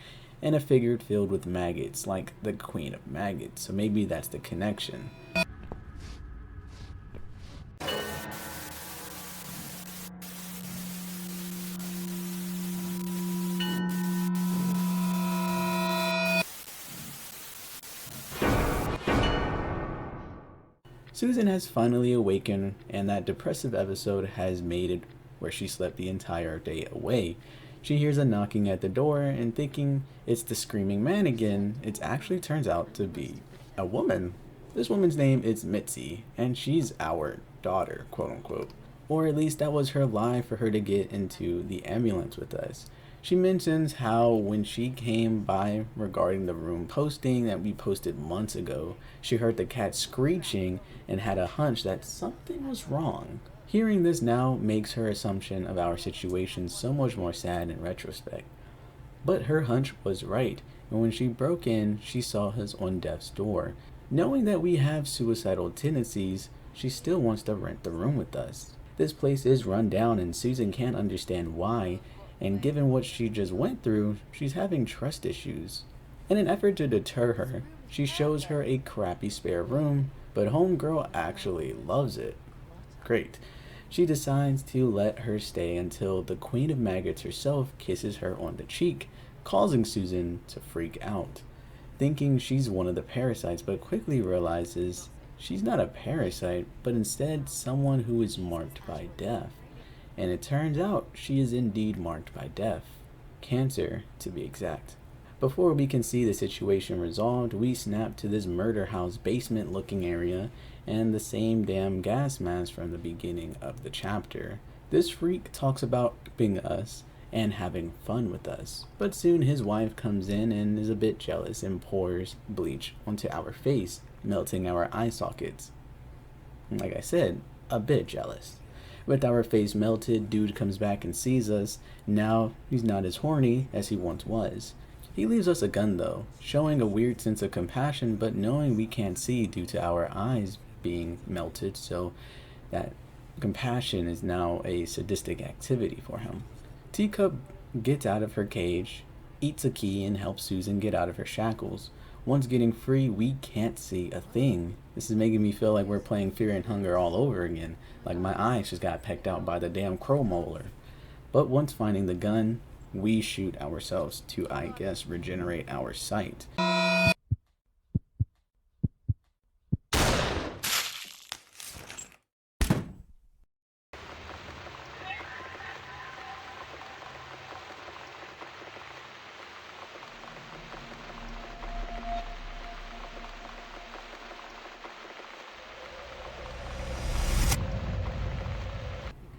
and a figure filled with maggots, like the Queen of Maggots. So maybe that's the connection. Susan has finally awakened, and that depressive episode has made it where she slept the entire day away. She hears a knocking at the door, and thinking it's the screaming man again, it actually turns out to be a woman. This woman's name is Mitzi, and she's our daughter, quote unquote. Or at least that was her lie for her to get into the ambulance with us. She mentions how when she came by regarding the room posting that we posted months ago, she heard the cat screeching and had a hunch that something was wrong. Hearing this now makes her assumption of our situation so much more sad in retrospect. But her hunch was right, and when she broke in, she saw us on death's door. Knowing that we have suicidal tendencies, she still wants to rent the room with us. This place is run down and Susan can't understand why, and given what she just went through, she's having trust issues. In an effort to deter her, she shows her a crappy spare room, but homegirl actually loves it. Great. She decides to let her stay until the Queen of Maggots herself kisses her on the cheek, causing Susan to freak out, thinking she's one of the parasites, but quickly realizes she's not a parasite, but instead someone who is marked by death. And it turns out she is indeed marked by death. Cancer, to be exact. Before we can see the situation resolved, we snap to this murder house basement looking area and the same damn gas mask from the beginning of the chapter. This freak talks about being us and having fun with us, but soon his wife comes in and is a bit jealous and pours bleach onto our face, melting our eye sockets. Like I said, a bit jealous. With our face melted, dude comes back and sees us. Now he's not as horny as he once was. He leaves us a gun though, showing a weird sense of compassion, but knowing we can't see due to our eyes being melted, so that compassion is now a sadistic activity for him. Teacup gets out of her cage, eats a key, and helps Susan get out of her shackles. Once getting free, we can't see a thing. This is making me feel like we're playing Fear and Hunger all over again, like my eyes just got pecked out by the damn crow molar. But once finding the gun, we shoot ourselves to, I guess, regenerate our sight.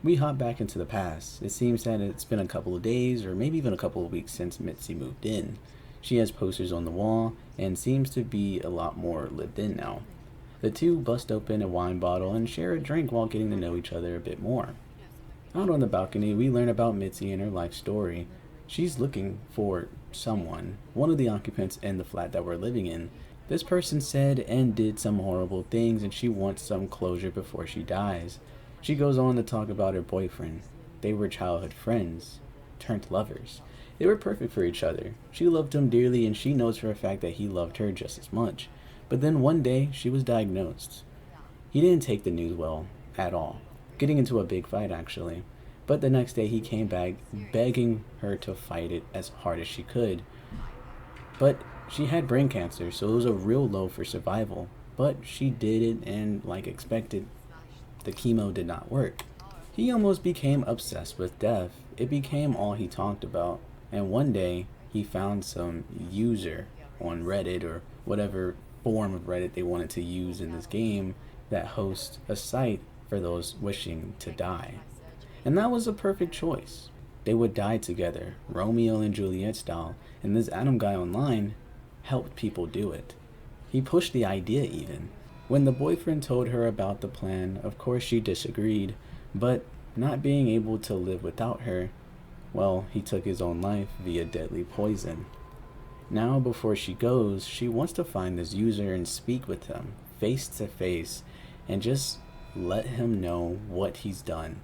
We hop back into the past. It seems that it's been a couple of days or maybe even a couple of weeks since Mitzi moved in. She has posters on the wall and seems to be a lot more lived in now. The two bust open a wine bottle and share a drink while getting to know each other a bit more. Out on the balcony, we learn about Mitzi and her life story. She's looking for someone, one of the occupants in the flat that we're living in. This person said and did some horrible things and she wants some closure before she dies. She goes on to talk about her boyfriend. They were childhood friends, turned lovers. They were perfect for each other. She loved him dearly and she knows for a fact that he loved her just as much. But then one day, she was diagnosed. He didn't take the news well at all, getting into a big fight actually. But the next day he came back begging her to fight it as hard as she could. But she had brain cancer, so it was a real low for survival. But she did it, and like expected, the chemo did not work. He almost became obsessed with death. It became all he talked about. And one day he found some user on Reddit or whatever form of Reddit they wanted to use in this game that hosts a site for those wishing to die. And that was a perfect choice. They would die together, Romeo and Juliet style, and this Adam guy online helped people do it. He pushed the idea even. When the boyfriend told her about the plan, of course she disagreed, but not being able to live without her, well, he took his own life via deadly poison. Now, before she goes, she wants to find this user and speak with him face to face and just let him know what he's done,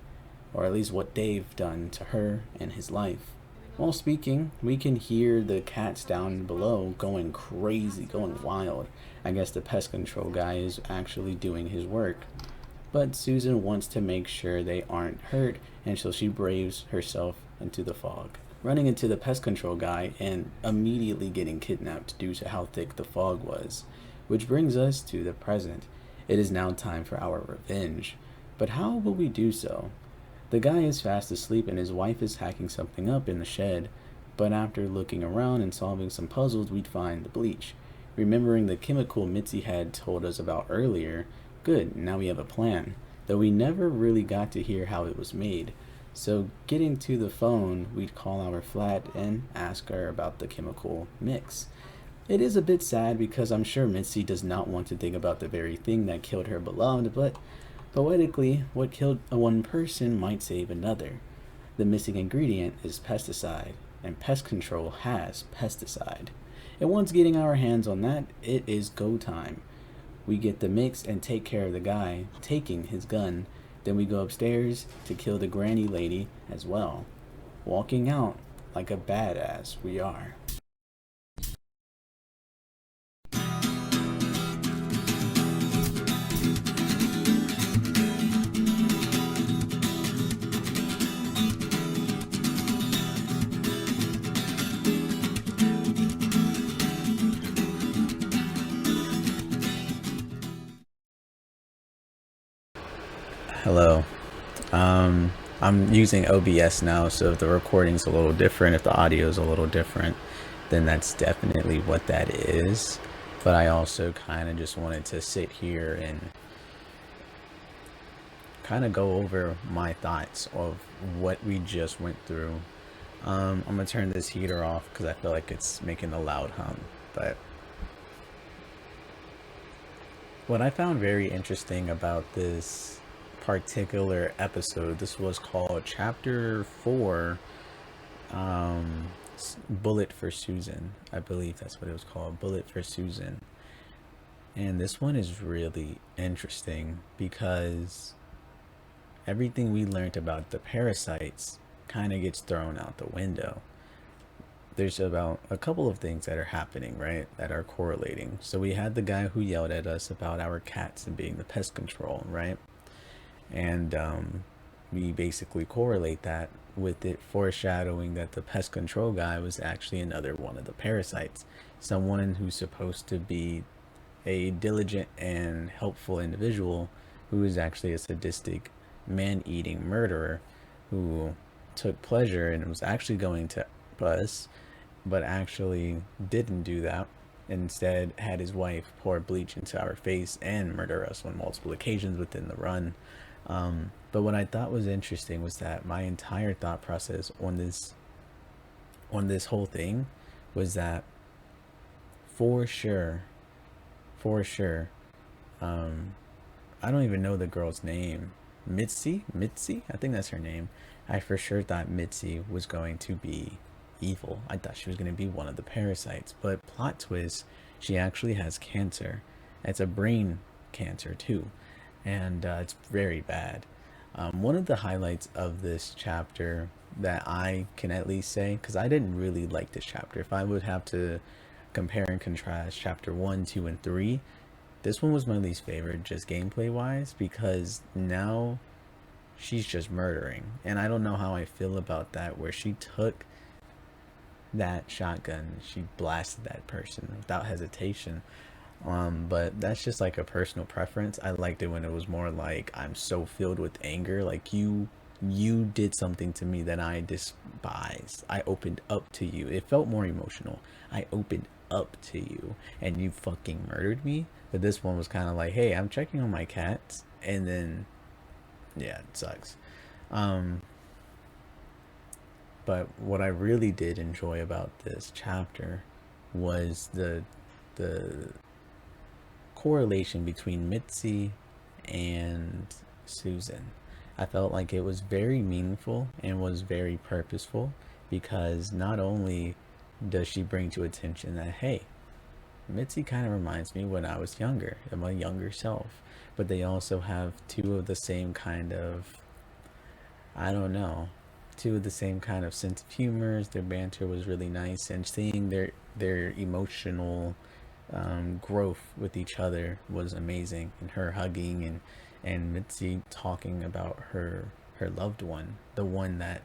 or at least what they've done to her and his life. While speaking, we can hear the cats down below going crazy, going wild. I guess the pest control guy is actually doing his work. But Susan wants to make sure they aren't hurt, and so she braves herself into the fog, running into the pest control guy and immediately getting kidnapped due to how thick the fog was. Which brings us to the present. It is now time for our revenge. But how will we do so? The guy is fast asleep and his wife is hacking something up in the shed, but after looking around and solving some puzzles, we'd find the bleach. Remembering the chemical Mitzi had told us about earlier, good, now we have a plan, though we never really got to hear how it was made. So getting to the phone, we'd call our flat and ask her about the chemical mix. It is a bit sad because I'm sure Mitzi does not want to think about the very thing that killed her beloved, but poetically, what killed one person might save another. The missing ingredient is pesticide, and pest control has pesticide. And once getting our hands on that, it is go time. We get the mix and take care of the guy taking his gun. Then we go upstairs to kill the granny lady as well, walking out like a badass we are. Hello. I'm using OBS now, so if the recording's a little different, if the audio is a little different, then that's definitely what that is. But I also kind of just wanted to sit here and kind of go over my thoughts of what we just went through. I'm gonna turn this heater off because I feel like it's making a loud hum. But what I found very interesting about this particular episode, this was called Chapter 4, Bullet for Susan. I believe that's what it was called, Bullet for Susan. And this one is really interesting because everything we learned about the parasites kind of gets thrown out the window. There's about a couple of things that are happening, right, that are correlating. So we had the guy who yelled at us about our cats and being the pest control, right? And we basically correlate that with it foreshadowing that the pest control guy was actually another one of the parasites, someone who's supposed to be a diligent and helpful individual who is actually a sadistic man-eating murderer who took pleasure and was actually going to us, but actually didn't do that. Instead had his wife pour bleach into our face and murder us on multiple occasions within the run. But what I thought was interesting was that my entire thought process on this whole thing was that for sure, I don't even know the girl's name. Mitzi? I think that's her name. I for sure thought Mitzi was going to be evil. I thought she was going to be one of the parasites. But plot twist, she actually has cancer. It's a brain cancer too. And it's very bad. One of the highlights of this chapter that I can at least say, because I didn't really like this chapter. If I would have to compare and contrast chapter 1, 2, and 3, this one was my least favorite, just gameplay wise, because now she's just murdering. And I don't know how I feel about that, where she took that shotgun, she blasted that person without hesitation. But that's just like a personal preference. I liked it when it was more like, I'm so filled with anger, like you did something to me that I despise. I opened up to you. It felt more emotional. I opened up to you and you fucking murdered me. But this one was kind of like, hey, I'm checking on my cats, and then yeah, it sucks. But what I really did enjoy about this chapter was the correlation between Mitzi and Susan. I felt like it was very meaningful and was very purposeful, because not only does she bring to attention that, hey, Mitzi kind of reminds me when I was younger, of my younger self, but they also have two of the same kind of, I don't know, two of the same kind of sense of humors. Their banter was really nice, and seeing their emotional growth with each other was amazing. And her hugging and Mitzi talking about her loved one, the one that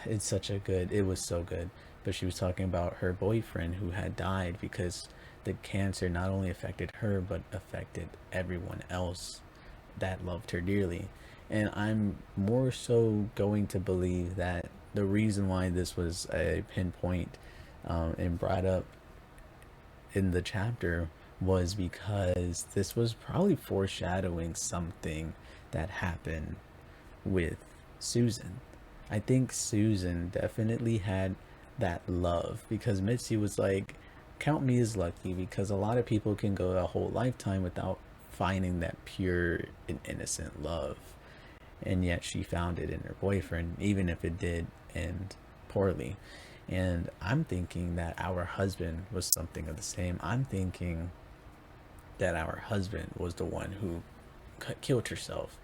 it was so good. But she was talking about her boyfriend who had died because the cancer not only affected her but affected everyone else that loved her dearly. And I'm more so going to believe that the reason why this was a pinpoint and brought up in the chapter was because this was probably foreshadowing something that happened with Susan. I think Susan definitely had that love, because Mitzi was like, count me as lucky, because a lot of people can go a whole lifetime without finding that pure and innocent love, and yet she found it in her boyfriend, even if it did end poorly. And I'm thinking that our husband was something of the same. I'm thinking that our husband was the one who killed herself.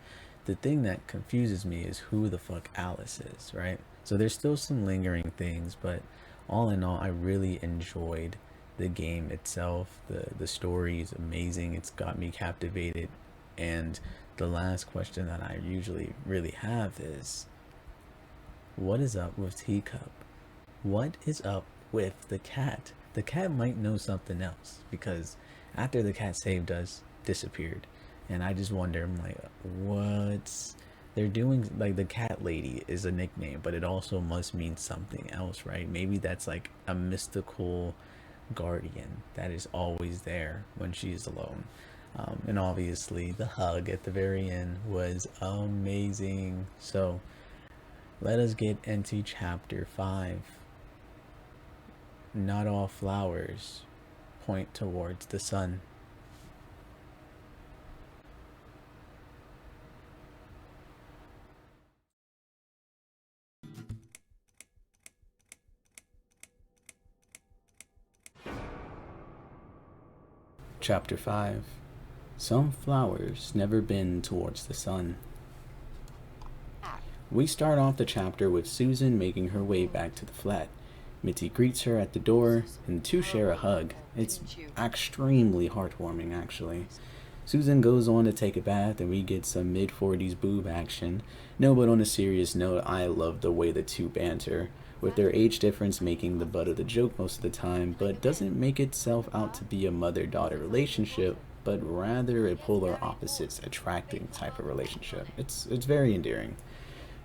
The thing that confuses me is who the fuck Alice is, right? So there's still some lingering things, but all in all, I really enjoyed the game itself. The story is amazing. It's got me captivated. And the last question that I usually really have is, what is up with Teacup? What is up with the cat? The cat might know something else, because after the cat saved us, disappeared. And I just wonder, I'm like, what's they're doing? Like, the cat lady is a nickname, but it also must mean something else, right? Maybe that's like a mystical guardian that is always there when she's alone. And obviously the hug at the very end was amazing. So let us get into chapter 5. Not all flowers point towards the sun. Chapter 5. Some flowers never bend towards the sun. We start off the chapter with Susan making her way back to the flat. Mitzi greets her at the door, and the two share a hug. It's extremely heartwarming, actually. Susan goes on to take a bath, and we get some mid-40s boob action. No, but on a serious note, I love the way the two banter, with their age difference making the butt of the joke most of the time, but doesn't make itself out to be a mother-daughter relationship, but rather a polar opposites attracting type of relationship. It's very endearing.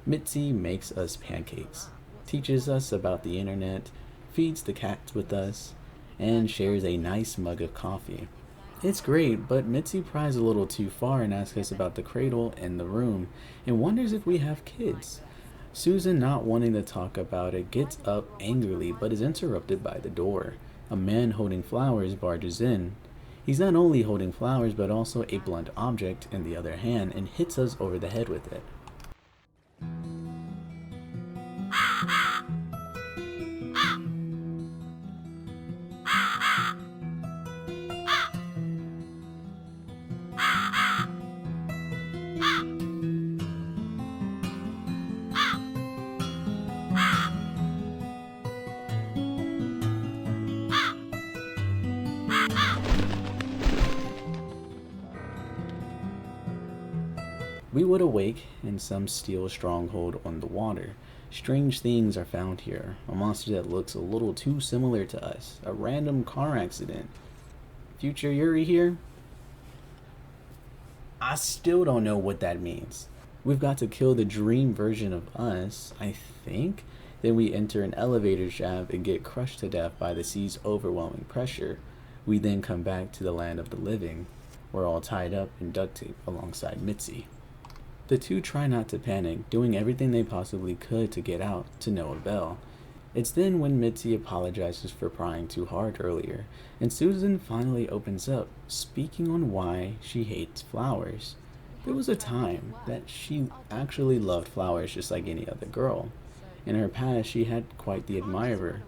Mitzi makes us pancakes, teaches us about the internet, feeds the cats with us, and shares a nice mug of coffee. It's great, but Mitzi pries a little too far and asks us about the cradle in the room and wonders if we have kids. Susan, not wanting to talk about it, gets up angrily but is interrupted by the door. A man holding flowers barges in. He's not only holding flowers but also a blunt object in the other hand and hits us over the head with it. We would awake in some steel stronghold on the water. Strange things are found here. A monster that looks a little too similar to us. A random car accident. Future Yuri here? I still don't know what that means. We've got to kill the dream version of us, I think. Then we enter an elevator shaft and get crushed to death by the sea's overwhelming pressure. We then come back to the land of the living. We're all tied up in duct tape alongside Mitzi. The two try not to panic, doing everything they possibly could to get out, to no avail. It's then when Mitzi apologizes for prying too hard earlier, and Susan finally opens up, speaking on why she hates flowers. There was a time that she actually loved flowers just like any other girl. In her past, she had quite the admirer.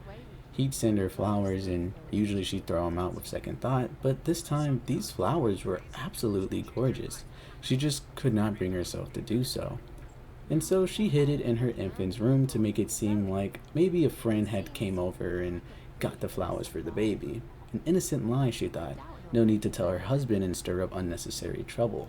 He'd send her flowers and usually she'd throw them out with second thought, but this time these flowers were absolutely gorgeous. She just could not bring herself to do so. And so she hid it in her infant's room to make it seem like maybe a friend had came over and got the flowers for the baby. An innocent lie, she thought. No need to tell her husband and stir up unnecessary trouble.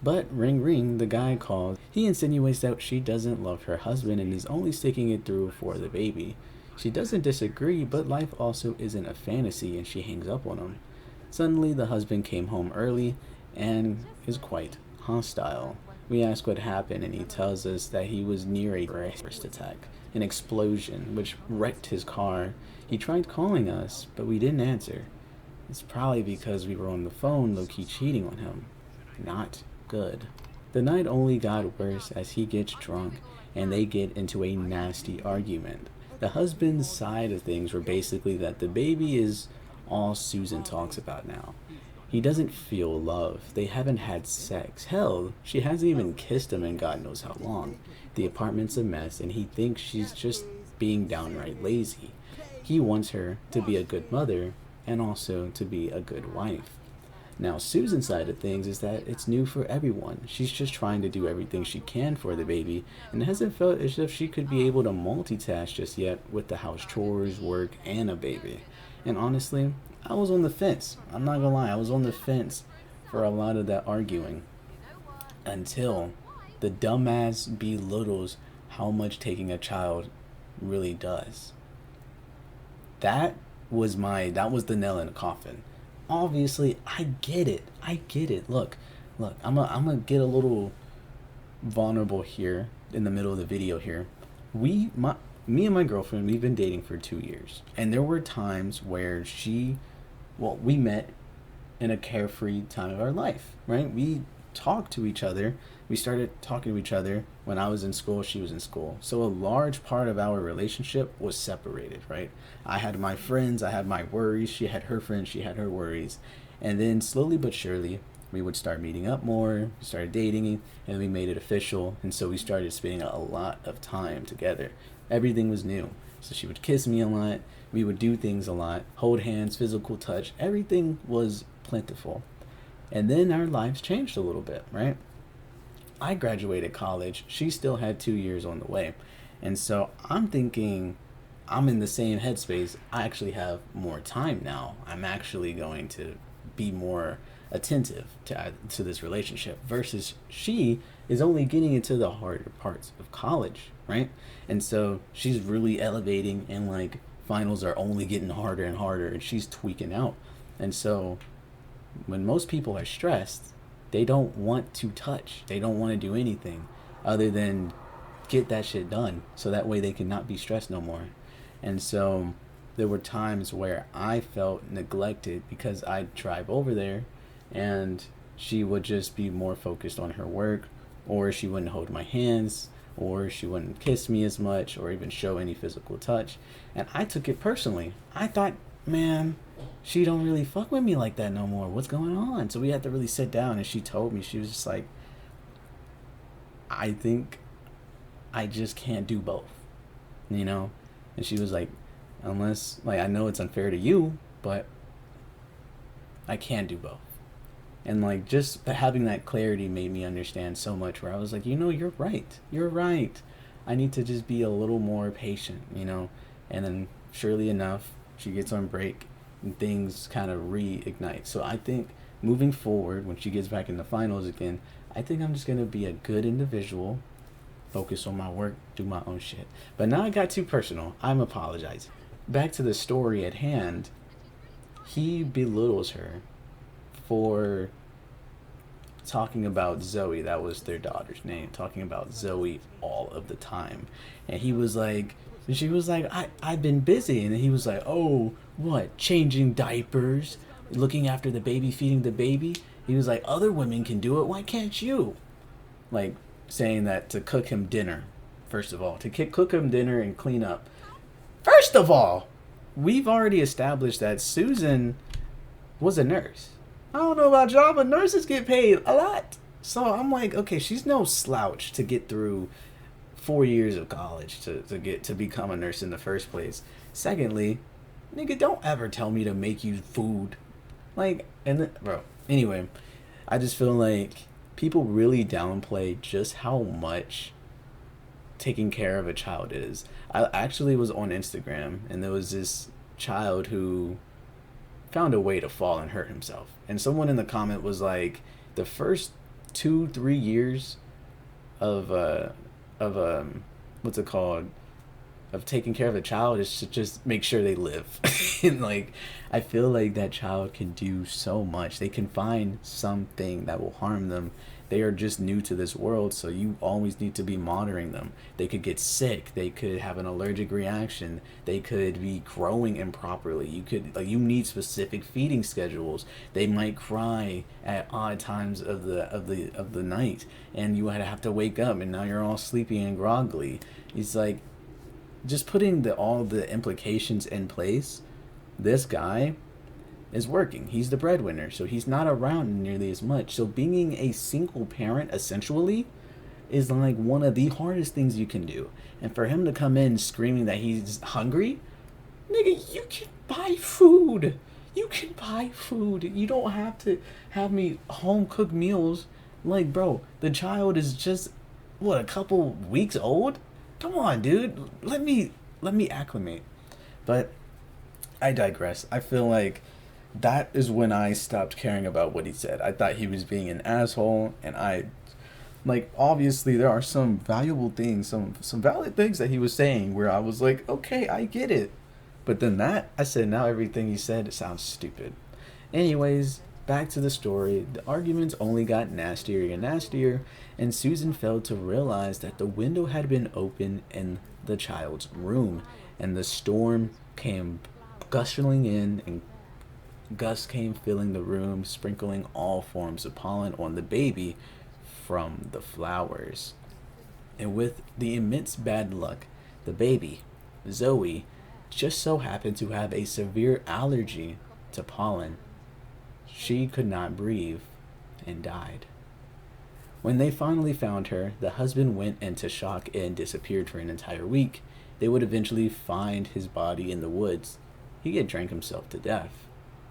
But ring ring, the guy calls. He insinuates that she doesn't love her husband and is only sticking it through for the baby. She doesn't disagree, but life also isn't a fantasy and she hangs up on him. Suddenly the husband came home early and is quite hostile. We ask what happened and he tells us that he was near a terrorist attack, an explosion which wrecked his car. He tried calling us, but we didn't answer. It's probably because we were on the phone low-key cheating on him. Not good. The night only got worse as he gets drunk and they get into a nasty argument. The husband's side of things were basically that the baby is all Susan talks about now. He doesn't feel love. They haven't had sex. Hell, she hasn't even kissed him in God knows how long. The apartment's a mess and he thinks she's just being downright lazy. He wants her to be a good mother and also to be a good wife. Now, Susan's side of things is that it's new for everyone. She's just trying to do everything she can for the baby and hasn't felt as if she could be able to multitask just yet with the house chores, work, and a baby. And honestly, I was on the fence. I'm not gonna lie, I was on the fence for a lot of that arguing. Until the dumbass belittles how much taking a child really does. That was the nail in the coffin. Obviously, I get it. Look, I'm gonna get a little vulnerable here in the middle of the video here. Me and my girlfriend, we've been dating for 2 years. And there were times where we met in a carefree time of our life, right? We talked to each other. We started talking to each other when I was in school, she was in school. So a large part of our relationship was separated, right? I had my friends, I had my worries, she had her friends, she had her worries. And then slowly but surely, we would start meeting up more, we started dating, and we made it official. And so we started spending a lot of time together. Everything was new. So she would kiss me a lot, we would do things a lot, hold hands, physical touch, everything was plentiful. And then our lives changed a little bit, right? I graduated college. She still had 2 years on the way. And so I'm thinking I'm in the same headspace. I actually have more time now. I'm actually going to be more attentive to this relationship versus she is only getting into the harder parts of college, right? And so she's really elevating and like finals are only getting harder and harder and she's tweaking out. And so when most people are stressed, they don't want to touch. They don't want to do anything other than get that shit done so that way they can not be stressed no more. And so there were times where I felt neglected because I'd drive over there and she would just be more focused on her work, or she wouldn't hold my hands, or she wouldn't kiss me as much, or even show any physical touch. And I took it personally. I thought, man, she don't really fuck with me like that no more. What's going on? So we had to really sit down, and she told me, she was just like, I think I just can't do both, you know? And she was like, unless, like, I know it's unfair to you, but I can't do both. And like, just having that clarity made me understand so much, where I was like, you know, you're right. I need to just be a little more patient, you know? And then surely enough, she gets on break and things kind of reignite. So I think moving forward, when she gets back in the finals again, I think I'm just going to be a good individual, focus on my work, do my own shit. But now I got too personal. I'm apologizing. Back to the story at hand. He belittles her for talking about Zoe. That was their daughter's name. Talking about Zoe all of the time. And he was like, she was like, I've been busy. And he was like, oh, what? Changing diapers? Looking after the baby, feeding the baby? He was like, other women can do it. Why can't you? Like, saying that to cook him dinner, first of all. To cook him dinner and clean up. First of all, we've already established that Susan was a nurse. I don't know about y'all, but nurses get paid a lot. So I'm like, okay, she's no slouch to get through 4 years of college to become a nurse in the first place. Secondly, nigga, don't ever tell me to make you food. Like, and then, bro, anyway, I just feel like people really downplay just how much taking care of a child is. I actually was on Instagram, and there was this child who found a way to fall and hurt himself. And someone in the comment was like, the first 2-3 years of what's it called, of taking care of a child is to just make sure they live. And like, I feel like that child can do so much. They can find something that will harm them. They are just new to this world, so you always need to be monitoring them. They could get sick. They could have an allergic reaction. They could be growing improperly. You need specific feeding schedules. They might cry at odd times of the night, and you have to wake up, and now you're all sleepy and groggly. It's like, just putting all the implications in place. This guy is working. He's the breadwinner, so he's not around nearly as much. So being a single parent, essentially, is like one of the hardest things you can do. And for him to come in screaming that he's hungry, nigga, you can buy food. You can buy food. You don't have to have me home cook meals. Like, bro, the child is just, what, a couple weeks old? Come on, dude. Let me acclimate. But I digress. I feel like that is when I stopped caring about what he said. I thought he was being an asshole, and obviously there are some valuable things, some valid things that he was saying where I was like, okay, I get it. But then I said, now everything he said, it sounds stupid. Anyways, back to the story. The arguments only got nastier and nastier, and Susan failed to realize that the window had been open in the child's room, and the storm came gushing in, and gusts came filling the room, sprinkling all forms of pollen on the baby from the flowers. And with the immense bad luck, the baby, Zoe, just so happened to have a severe allergy to pollen. She could not breathe and died. When they finally found her, the husband went into shock and disappeared for an entire week. They would eventually find his body in the woods. He had drank himself to death.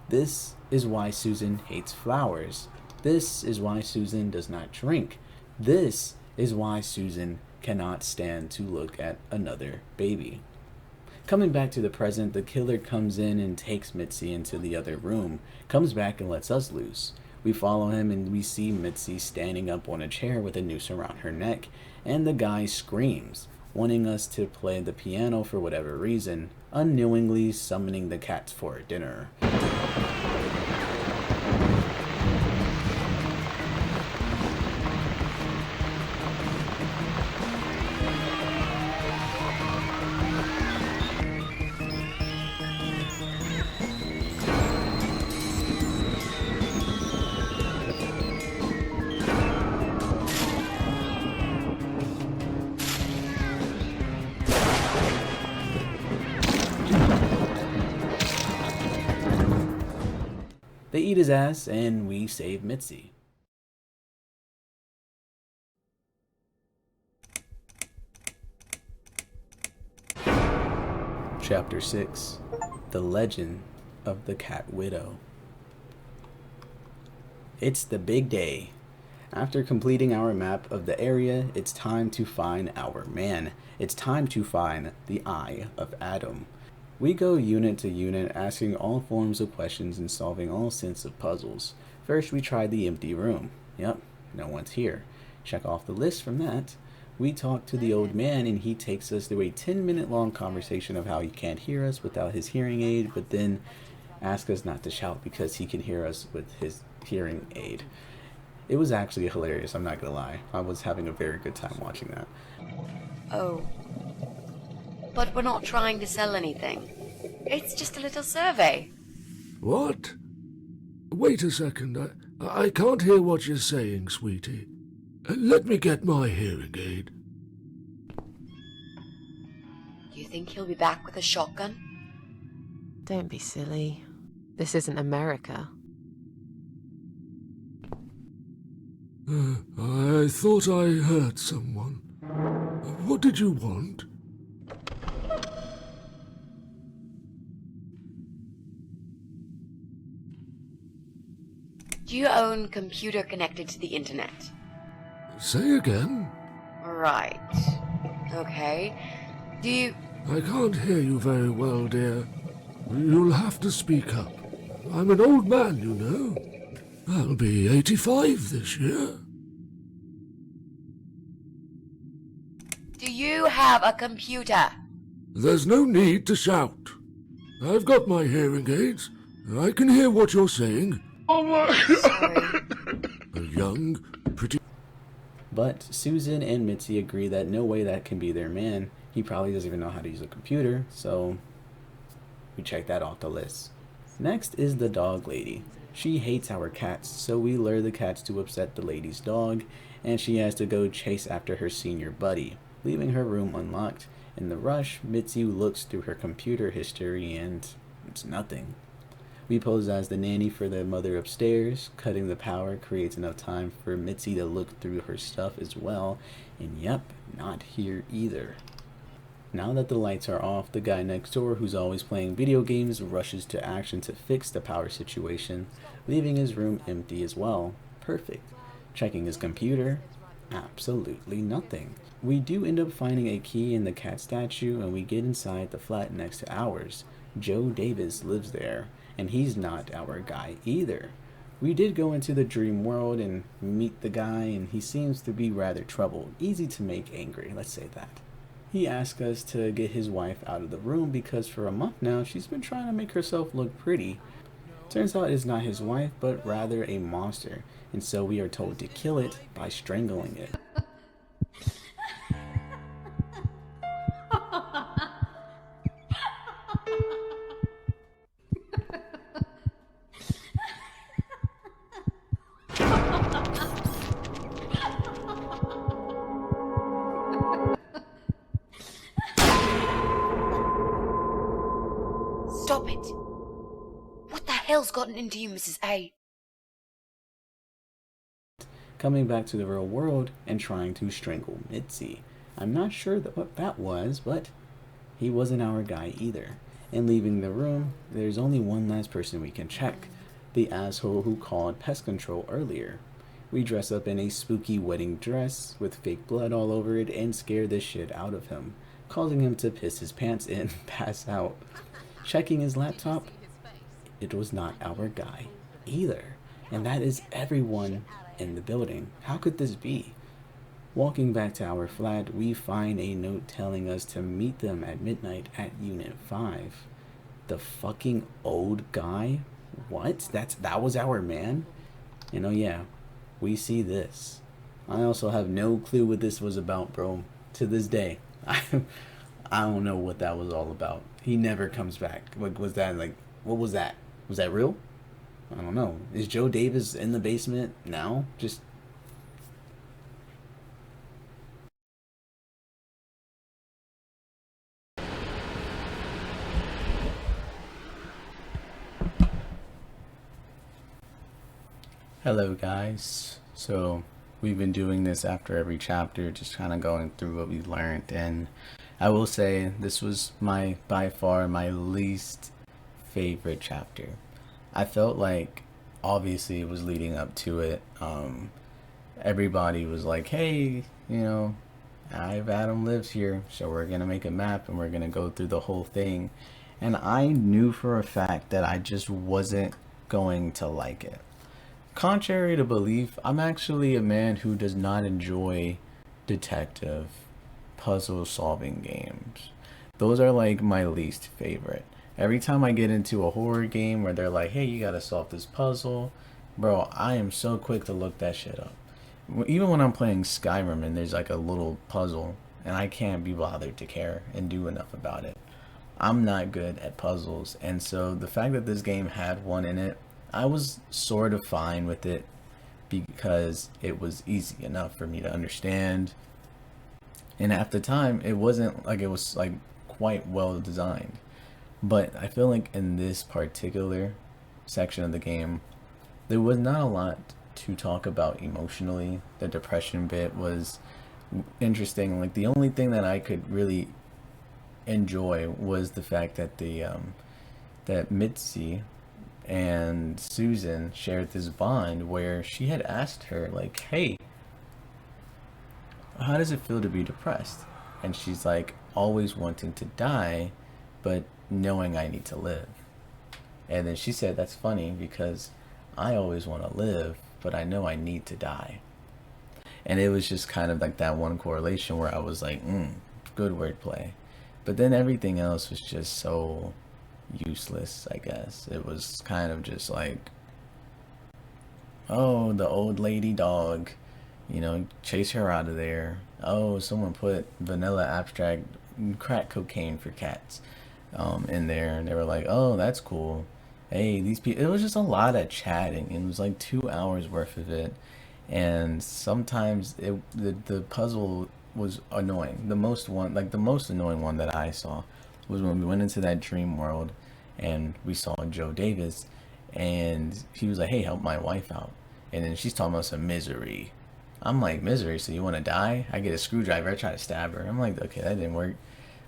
This is why Susan hates flowers. This is why Susan does not drink. This is why Susan cannot stand to look at another baby. Coming back to the present, the killer comes in and takes Mitzi into the other room, comes back and lets us loose. We follow him and we see Mitzi standing up on a chair with a noose around her neck, and the guy screams, wanting us to play the piano for whatever reason, unknowingly summoning the cats for dinner. They eat his ass, and we save Mitzi. Chapter 6. The Legend of the Cat Widow. It's the big day. After completing our map of the area, it's time to find our man. It's time to find the Eye of Adam. We go unit to unit, asking all forms of questions and solving all sorts of puzzles. First, we try the empty room. Yep, no one's here. Check off the list from that. We talk to the old man, and he takes us through a 10-minute long conversation of how he can't hear us without his hearing aid, but then asks us not to shout because he can hear us with his hearing aid. It was actually hilarious, I'm not gonna lie. I was having a very good time watching that. Oh. But we're not trying to sell anything. It's just a little survey. What? Wait a second. I can't hear what you're saying, sweetie. Let me get my hearing aid. Do you think he'll be back with a shotgun? Don't be silly. This isn't America. I thought I heard someone. What did you want? Do you own computer connected to the internet? Say again? Right. Okay. Do you... I can't hear you very well, dear. You'll have to speak up. I'm an old man, you know. I'll be 85 this year. Do you have a computer? There's no need to shout. I've got my hearing aids. I can hear what you're saying. Oh my... Sorry. A young, pretty... But Susan and Mitzi agree that no way that can be their man. He probably doesn't even know how to use a computer, so we check that off the list. Next is the dog lady. She hates our cats, so we lure the cats to upset the lady's dog, and she has to go chase after her senior buddy, leaving her room unlocked. In the rush, Mitzi looks through her computer history and it's nothing. We pose as the nanny for the mother upstairs. Cutting the power creates enough time for Mitzi to look through her stuff as well, and yep, not here either. Now that the lights are off, the guy next door who's always playing video games rushes to action to fix the power situation, leaving his room empty as well. Perfect. Checking his computer, absolutely nothing. We do end up finding a key in the cat statue, and we get inside the flat next to ours. Joe Davis lives there, and he's not our guy either. We did go into the dream world and meet the guy, and he seems to be rather troubled. Easy to make angry, let's say that. He asked us to get his wife out of the room because for a month now she's been trying to make herself look pretty. Turns out it's not his wife, but rather a monster, and so we are told to kill it by strangling it. Stop it! What the hell's gotten into you, Mrs. A? Coming back to the real world and trying to strangle Mitzi. I'm not sure what that was, but he wasn't our guy either. And leaving the room, there's only one last person we can check. The asshole who called pest control earlier. We dress up in a spooky wedding dress with fake blood all over it and scare the shit out of him, causing him to piss his pants and pass out. Checking his laptop, it was not our guy either. And that is everyone in the building. How could this be? Walking back to our flat, we find a note telling us to meet them at midnight at Unit 5. The fucking old guy? What? That was our man? And oh yeah, we see this. I also have no clue what this was about, bro. To this day. I don't know what that was all about. He never comes back. What was that? Like, what was that? Was that real? I don't know. Is Joe Davis in the basement now? Just... Hello, guys. So, we've been doing this after every chapter, just kind of going through what we learned. And I will say, this was by far my least favorite chapter. I felt like, obviously, it was leading up to it. Everybody was like, hey, Adam lives here, so we're going to make a map and we're going to go through the whole thing. And I knew for a fact that I just wasn't going to like it. Contrary to belief, I'm actually a man who does not enjoy detective puzzle solving games. Those are like my least favorite. Every time I get into a horror game where they're like, hey, you gotta solve this puzzle, bro, I am so quick to look that shit up. Even when I'm playing Skyrim and there's like a little puzzle and I can't be bothered to care and do enough about it. I'm not good at puzzles, and so the fact that this game had one in it, I was sort of fine with it because it was easy enough for me to understand. And at the time, it wasn't like it was like quite well designed. But I feel like in this particular section of the game, there was not a lot to talk about emotionally. The depression bit was interesting. Like the only thing that I could really enjoy was the fact that that Mitzi and Susan shared this bond where she had asked her like, hey, how does it feel to be depressed? And she's like, always wanting to die but knowing I need to live. And then she said, that's funny because I always want to live but I know I need to die. And it was just kind of like that one correlation where I was like, good wordplay. But then everything else was just so useless, I guess. It was kind of just like, oh, the old lady dog, chase her out of there. Oh, someone put vanilla abstract crack cocaine for cats in there, and they were like, oh, that's cool. Hey, these people, it was just a lot of chatting. It was like 2 hours worth of it, and sometimes the puzzle was annoying. The most annoying one that I saw was when we went into that dream world and we saw Joe Davis and he was like, hey, help my wife out. And then she's talking about some misery. I'm like, misery? So you want to die? I get a screwdriver, I try to stab her. I'm like, okay, that didn't work.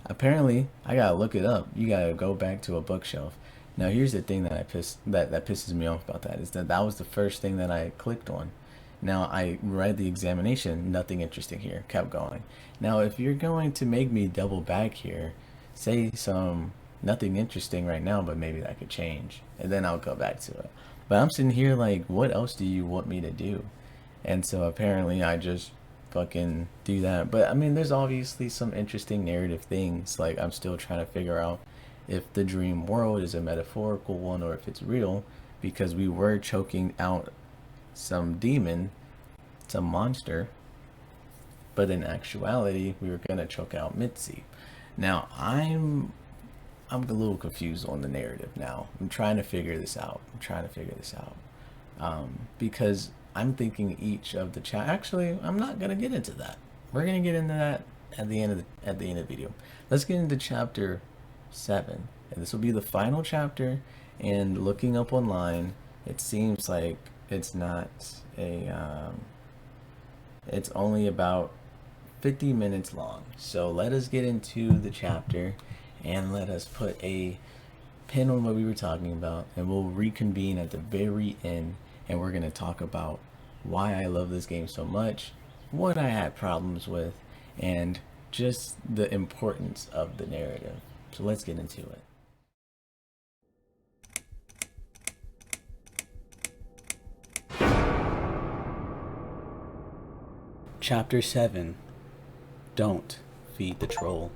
Apparently, I gotta look it up. You gotta go back to a bookshelf. Now here's the thing that pisses me off about that is that was the first thing that I clicked on. Now I read the examination, nothing interesting here, kept going. Now if you're going to make me double back here, say some nothing interesting right now, but maybe that could change, and then I'll go back to it. But I'm sitting here like, what else do you want me to do? And so apparently I just fucking do that. But I mean, there's obviously some interesting narrative things. Like I'm still trying to figure out if the dream world is a metaphorical one or if it's real, because we were choking out some demon, some monster, but in actuality we were gonna choke out Mitzi. Now I'm a little confused on the narrative now. I'm trying to figure this out. Because I'm thinking each of the actually I'm not gonna get into that. We're gonna get into that at the end of the video. Let's get into chapter 7, and this will be the final chapter. And looking up online, it seems like it's not it's only about 50 minutes long. So let us get into the chapter and let us put a pin on what we were talking about, and we'll reconvene at the very end, and we're going to talk about why I love this game so much, what I had problems with, and just the importance of the narrative. So let's get into it. Chapter 7. Don't feed the troll.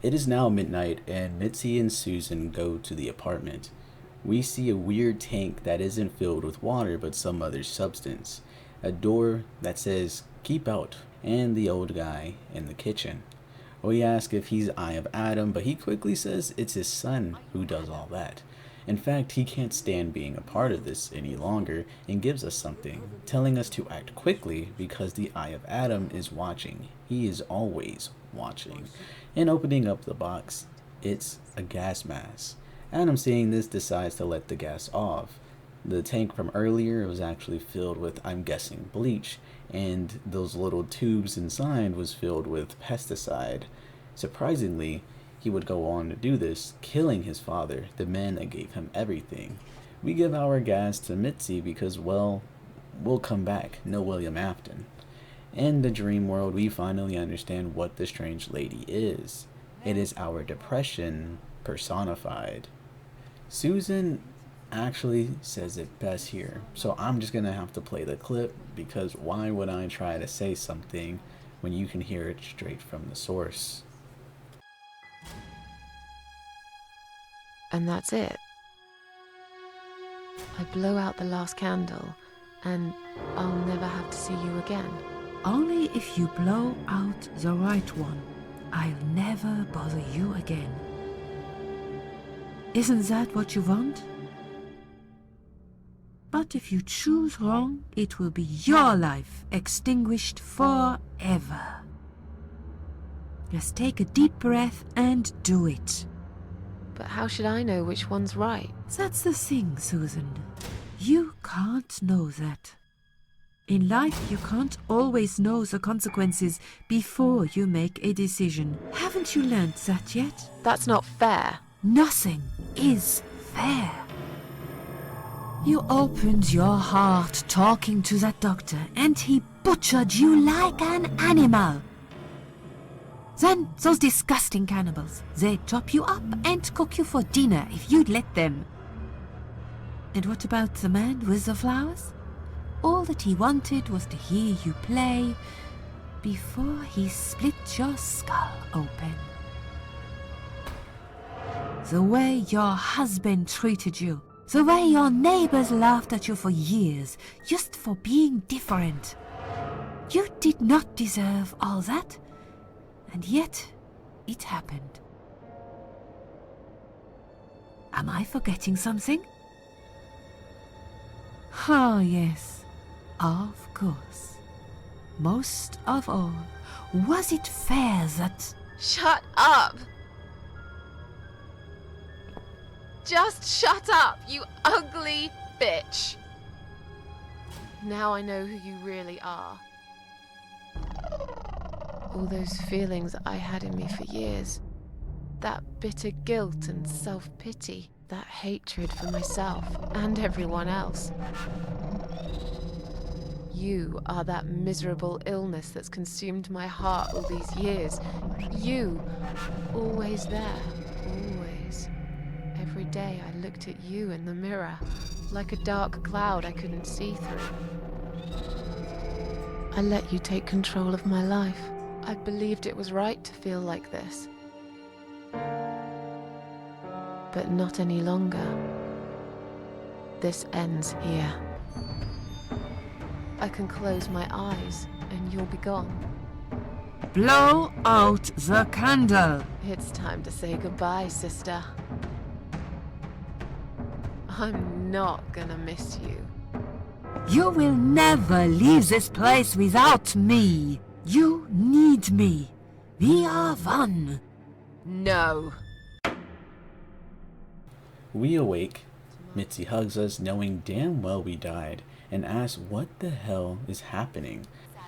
It is now midnight, and Mitzi and Susan go to the apartment. We see a weird tank that isn't filled with water but some other substance, a door that says "keep out," and the old guy in the kitchen. We ask if he's Eye of Adam, but he quickly says it's his son who does all that. In fact, he can't stand being a part of this any longer and gives us something, telling us to act quickly because the Eye of Adam is watching. He is always watching. And opening up the box, it's a gas mask. Adam, seeing this, decides to let the gas off. The tank from earlier was actually filled with, I'm guessing, bleach, and those little tubes inside was filled with pesticide. Surprisingly, he would go on to do this, killing his father, the man that gave him everything. We give our gas to Mitzi because, well, we'll come back, no William Afton. In the dream world, we finally understand what the strange lady is. It is our depression personified. Susan actually says it best here, so I'm just gonna have to play the clip because why would I try to say something when you can hear it straight from the source? And that's it. I blow out the last candle, and I'll never have to see you again. Only if you blow out the right one. I'll never bother you again. Isn't that what you want? But if you choose wrong, it will be your life extinguished forever. Just take a deep breath and do it. But how should I know which one's right? That's the thing, Susan. You can't know that. In life, you can't always know the consequences before you make a decision. Haven't you learned that yet? That's not fair. Nothing is fair. You opened your heart talking to that doctor, and he butchered you like an animal. Then those disgusting cannibals, they'd chop you up and cook you for dinner if you'd let them. And what about the man with the flowers? All that he wanted was to hear you play before he split your skull open. The way your husband treated you, the way your neighbors laughed at you for years, just for being different. You did not deserve all that, and yet it happened. Am I forgetting something? Oh, yes, of course. Most of all, was it fair that... Shut up! Just shut up, you ugly bitch! Now I know who you really are. All those feelings I had in me for years. That bitter guilt and self-pity. That hatred for myself and everyone else. You are that miserable illness that's consumed my heart all these years. You, always there, always. Every day I looked at you in the mirror, like a dark cloud I couldn't see through. I let you take control of my life. I believed it was right to feel like this. But not any longer. This ends here. I can close my eyes and you'll be gone. Blow out the candle. It's time to say goodbye, sister. I'm not gonna miss you. You will never leave this place without me. You need me. We are one. No. We awake. Mitzi hugs us, knowing damn well we died, and asks what the hell is happening.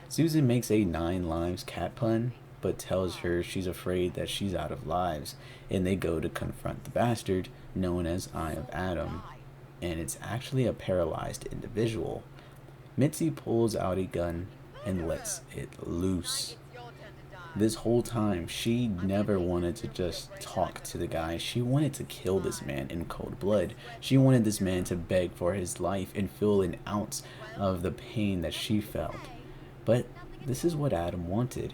Susan makes a 9 lives cat pun, but tells her she's afraid that she's out of lives, and they go to confront the bastard known as Eye of Adam. And it's actually a paralyzed individual. Mitzi pulls out a gun and lets it loose. This whole time, she never wanted to just talk to the guy. She wanted to kill this man in cold blood. She wanted this man to beg for his life and feel an ounce of the pain that she felt. But this is what Adam wanted.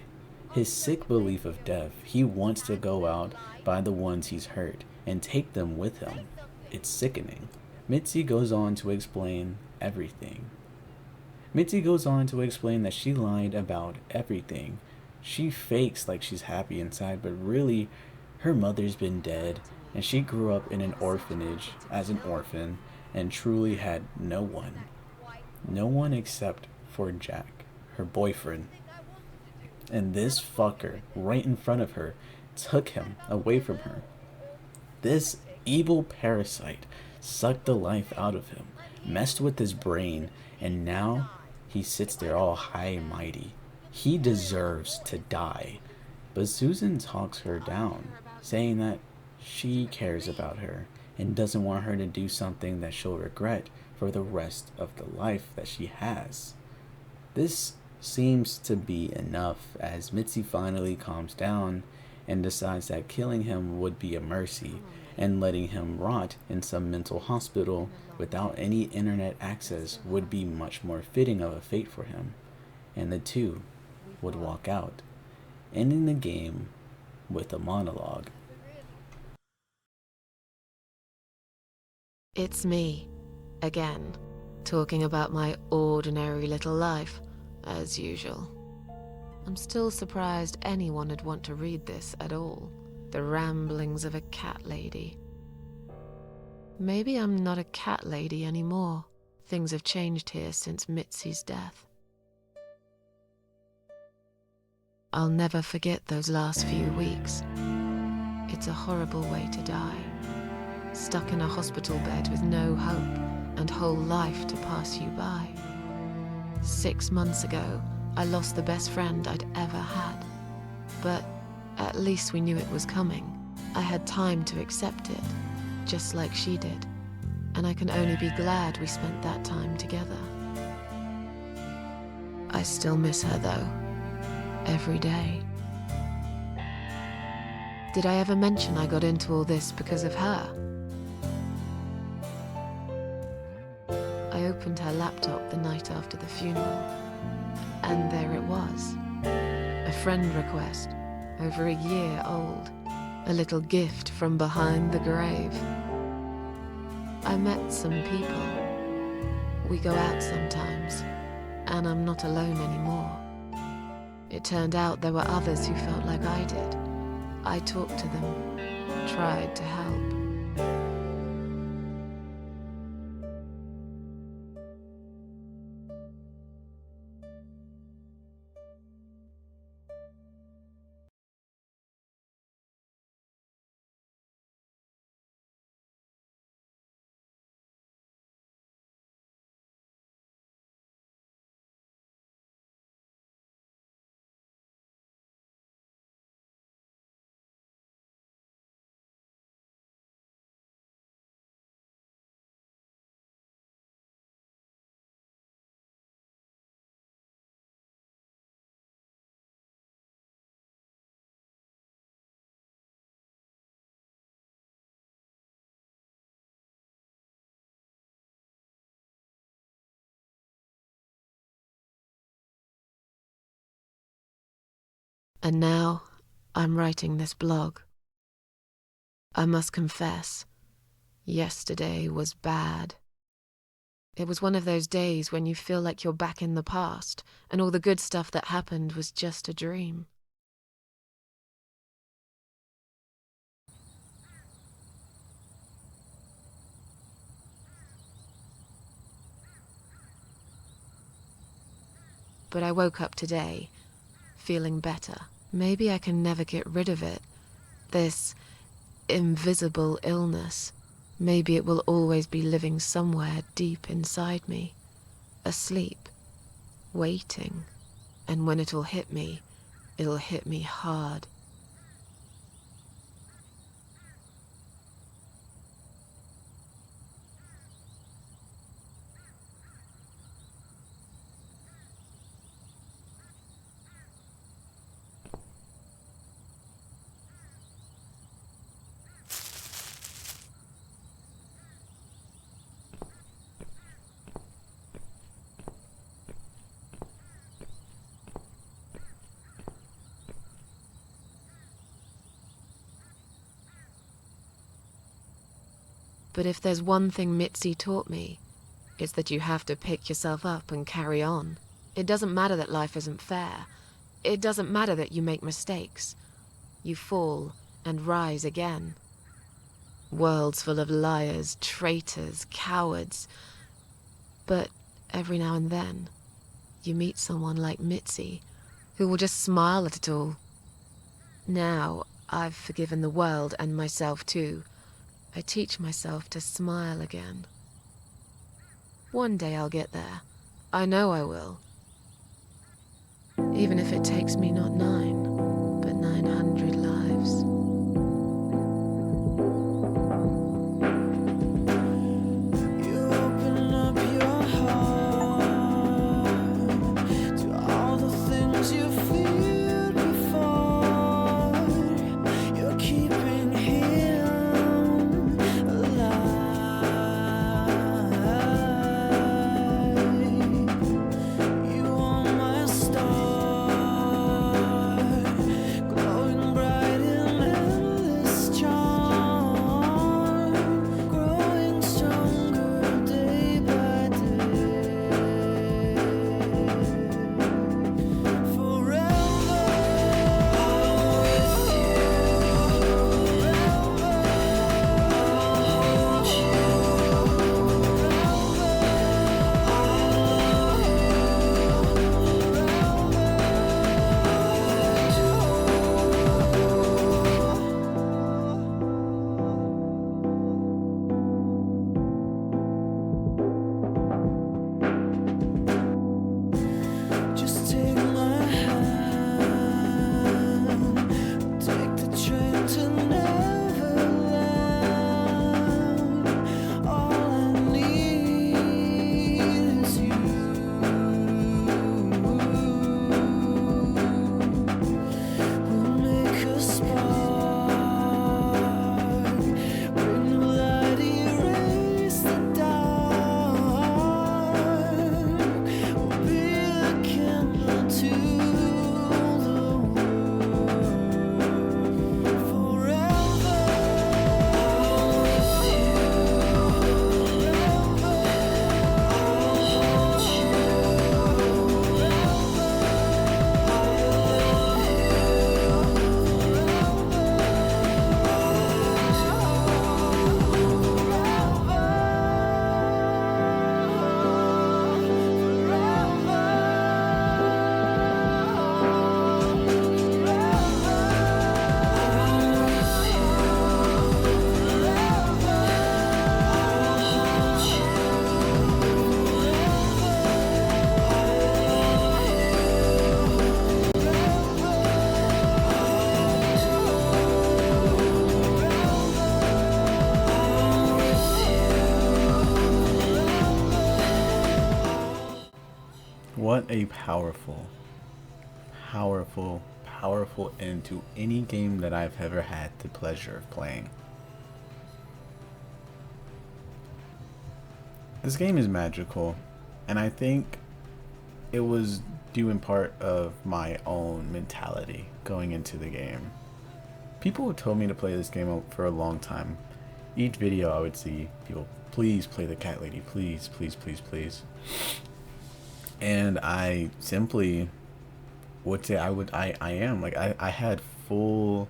His sick belief of death, he wants to go out by the ones he's hurt and take them with him. It's sickening. Mitzi goes on to explain everything. Mitzi goes on to explain that she lied about everything. She fakes like she's happy inside, but really, her mother's been dead, and she grew up in an orphanage as an orphan and truly had no one. No one except for Jack, her boyfriend. And this fucker, right in front of her, took him away from her. This evil parasite sucked the life out of him, messed with his brain, and now he sits there all high and mighty. He deserves to die. But Susan talks her down, saying that she cares about her and doesn't want her to do something that she'll regret for the rest of the life that she has. This seems to be enough as Mitzi finally calms down and decides that killing him would be a mercy and letting him rot in some mental hospital without any internet access would be much more fitting of a fate for him. And the two would walk out, ending the game with a monologue. It's me, again, talking about my ordinary little life, as usual. I'm still surprised anyone would want to read this at all. The ramblings of a cat lady. Maybe I'm not a cat lady anymore. Things have changed here since Mitzi's death. I'll never forget those last few weeks. It's a horrible way to die. Stuck in a hospital bed with no hope and whole life to pass you by. 6 months ago, I lost the best friend I'd ever had. But at least we knew it was coming. I had time to accept it, just like she did. And I can only be glad we spent that time together. I still miss her though, every day. Did I ever mention I got into all this because of her? I opened her laptop the night after the funeral, and there it was. A friend request, over a year old. A little gift from behind the grave. I met some people. We go out sometimes, and I'm not alone anymore. It turned out there were others who felt like I did. I talked to them, tried to help. And now, I'm writing this blog. I must confess, yesterday was bad. It was one of those days when you feel like you're back in the past, and all the good stuff that happened was just a dream. But I woke up today, feeling better. Maybe I can never get rid of it. This invisible illness. Maybe it will always be living somewhere deep inside me, asleep, waiting. And when it'll hit me hard. But if there's one thing Mitzi taught me, it's that you have to pick yourself up and carry on. It doesn't matter that life isn't fair. It doesn't matter that you make mistakes. You fall and rise again. Worlds full of liars, traitors, cowards. But every now and then, you meet someone like Mitzi, who will just smile at it all. Now, I've forgiven the world and myself too. I teach myself to smile again. One day I'll get there. I know I will. Even if it takes me not 9, but 900 lives. What a powerful, powerful, powerful end to any game that I've ever had the pleasure of playing. This game is magical, and I think it was due in part of my own mentality going into the game. People had told me to play this game for a long time. Each video I would see people, please play the cat lady, please, please, please, please. And I simply would say I am. Like, I had full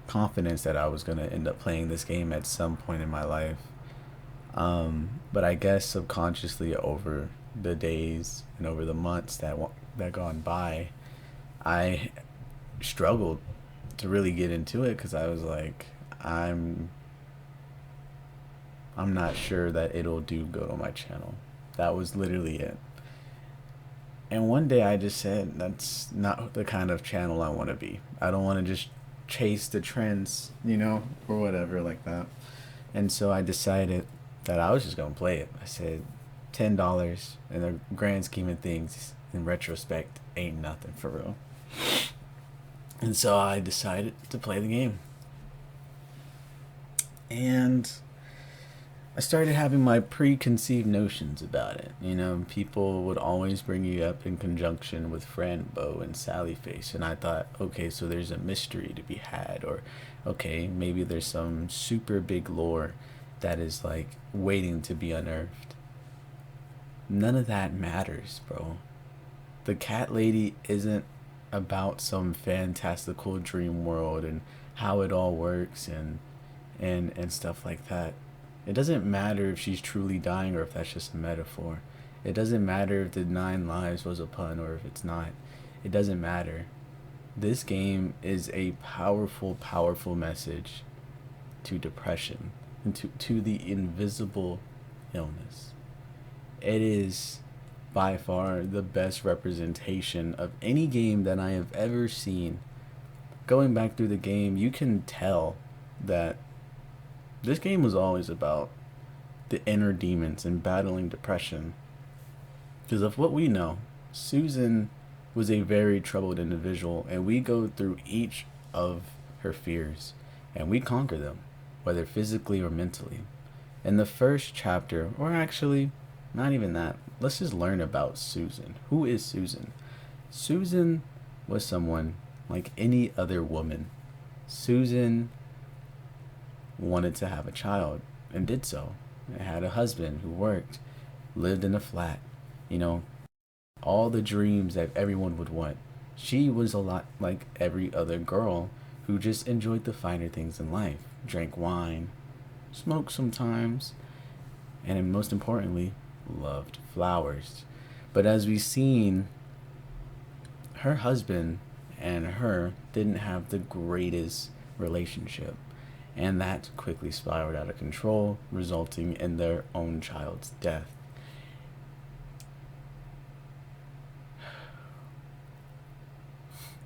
confidence that I was going to end up playing this game at some point in my life. But I guess subconsciously over the days and over the months that gone by, I struggled to really get into it because I was like, I'm not sure that it'll do good on my channel. That was literally it. And one day I just said, that's not the kind of channel I want to be. I don't want to just chase the trends, you know, or whatever like that. And so I decided that I was just going to play it. I said $10 in the grand scheme of things, in retrospect, ain't nothing for real. And so I decided to play the game. And I started having my preconceived notions about it. You know, people would always bring you up in conjunction with Fran Bow and Sally Face, and I thought, okay, so there's a mystery to be had, or okay, maybe there's some super big lore that is like waiting to be unearthed. None of that matters, bro. The cat lady isn't about some fantastical dream world and how it all works and stuff like that. It doesn't matter if she's truly dying or if that's just a metaphor. It doesn't matter if the 9 lives was a pun or if it's not. It doesn't matter. This game is a powerful, powerful message to depression and to the invisible illness. It is by far the best representation of any game that I have ever seen. Going back through the game, you can tell that this game was always about the inner demons and battling depression. Because of what we know, Susan was a very troubled individual, and we go through each of her fears and we conquer them, whether physically or mentally. In the first chapter, or actually not even that, let's just learn about Susan. Who is Susan? Susan was someone like any other woman. Susan wanted to have a child and did so. And had a husband who worked, lived in a flat, you know, all the dreams that everyone would want. She was a lot like every other girl who just enjoyed the finer things in life, drank wine, smoked sometimes, and most importantly, loved flowers. But as we've seen, her husband and her didn't have the greatest relationship, and that quickly spiraled out of control, resulting in their own child's death.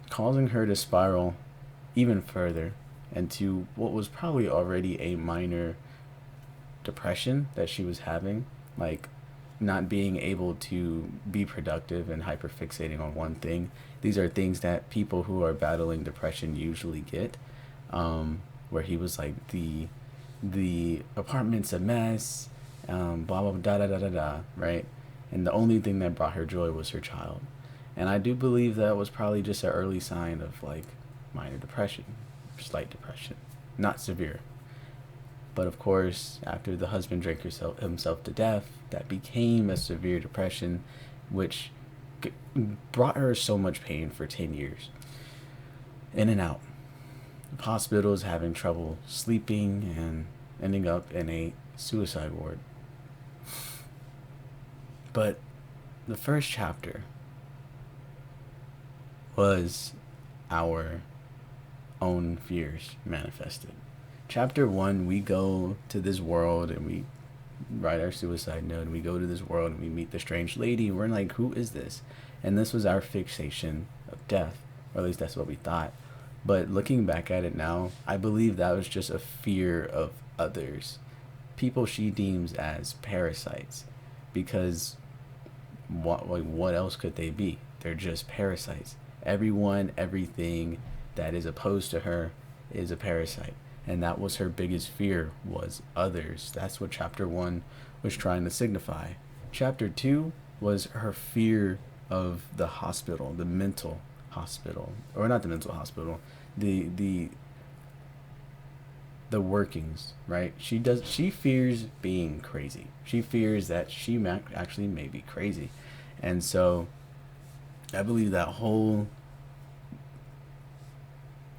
Causing her to spiral even further into what was probably already a minor depression that she was having, like not being able to be productive and hyperfixating on one thing. These are things that people who are battling depression usually get, where he was like, the apartment's a mess, blah blah da da da da da, right? And the only thing that brought her joy was her child. And I do believe that was probably just an early sign of like minor depression, slight depression, not severe. But of course, after the husband drank himself to death, that became a severe depression, which brought her so much pain for 10 years. In and out. Hospitals, having trouble sleeping, and ending up in a suicide ward. But the first chapter was our own fears manifested. Chapter 1, we go to this world and we write our suicide note, and we go to this world and we meet the strange lady, and we're like, who is this? And this was our fixation of death, or at least that's what we thought. But looking back at it now, I believe that was just a fear of others, people she deems as parasites, because what else could they be? They're just parasites. Everyone, everything that is opposed to her is a parasite. And that was her biggest fear, was others. That's what chapter 1 was trying to signify. Chapter 2 was her fear of the hospital, the mental hospital, or not the mental hospital, the workings, right? She fears being crazy. She fears that she actually may be crazy. And so I believe that whole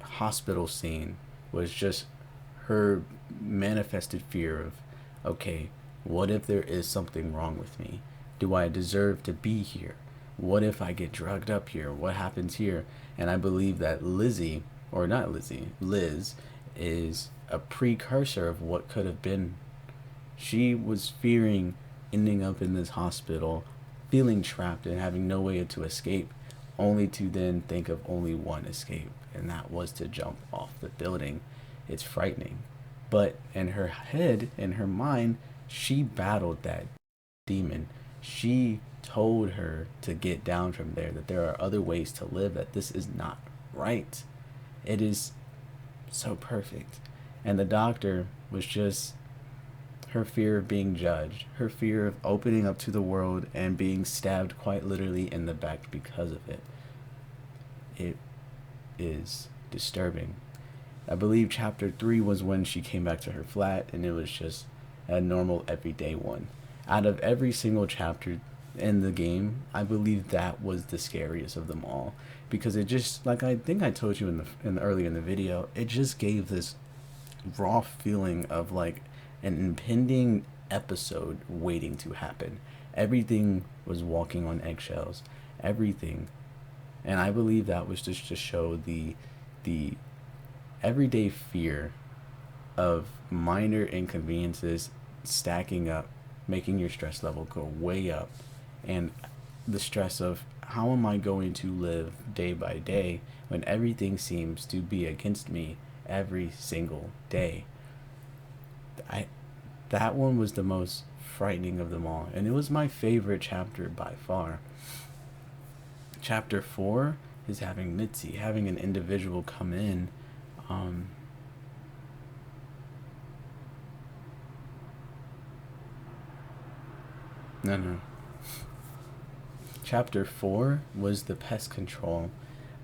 hospital scene was just her manifested fear of, okay, what if there is something wrong with me? Do I deserve to be here? What if I get drugged up here? What happens here? And I believe that Liz is a precursor of what could have been. She was fearing ending up in this hospital, feeling trapped and having no way to escape, only to then think of only one escape, and that was to jump off the building. It's frightening. But in her head, in her mind, she battled that demon. She told her to get down from there, that there are other ways to live, that this is not right. It is so perfect. And the doctor was just her fear of being judged, her fear of opening up to the world and being stabbed quite literally in the back because of it. It is disturbing. I believe chapter 3 was when she came back to her flat, and it was just a normal everyday one. Out of every single chapter in the game, I believe that was the scariest of them all, because it just, like I think I told you earlier in the video, it just gave this raw feeling of like an impending episode waiting to happen. Everything was walking on eggshells, everything. And I believe that was just to show the everyday fear of minor inconveniences stacking up, making your stress level go way up, and the stress of how am I going to live day by day when everything seems to be against me every single day. That one was the most frightening of them all, and it was my favorite chapter by far. Chapter 4 is having Mitzi, having an individual come in. No. Chapter 4 was the pest control.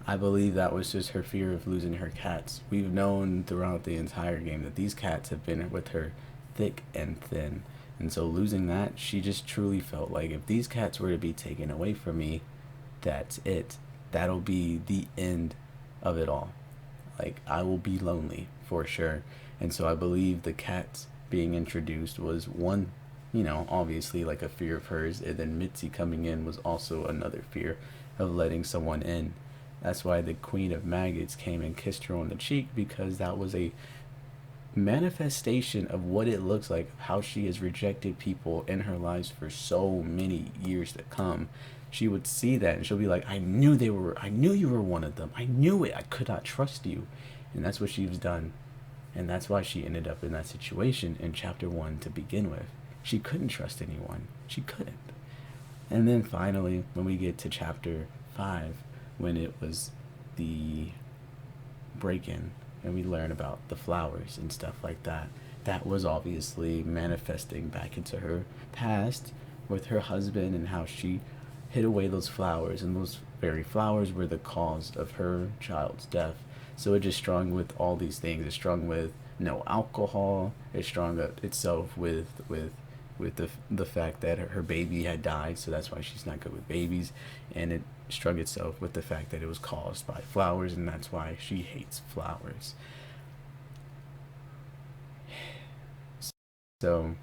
I believe that was just her fear of losing her cats. We've known throughout the entire game that these cats have been with her thick and thin. And so losing that, she just truly felt like if these cats were to be taken away from me, that's it. That'll be the end of it all. Like, I will be lonely for sure. And so I believe the cats being introduced was one, you know, obviously like a fear of hers, and then Mitzi coming in was also another fear of letting someone in. That's why the Queen of Maggots came and kissed her on the cheek, because that was a manifestation of what it looks like, how she has rejected people in her lives for so many years to come. She would see that and she'll be like, I knew you were one of them. I knew it. I could not trust you. And that's what she's done. And that's why she ended up in that situation in chapter 1 to begin with. She couldn't trust anyone. She couldn't. And then finally, when we get to chapter 5, when it was the break-in, and we learn about the flowers and stuff like that, that was obviously manifesting back into her past with her husband and how she hid away those flowers, and those very flowers were the cause of her child's death. So it just strung with all these things. It strung with no alcohol. It strung up itself with the fact that her baby had died, so that's why she's not good with babies. And it strung itself with the fact that it was caused by flowers, and that's why she hates flowers. So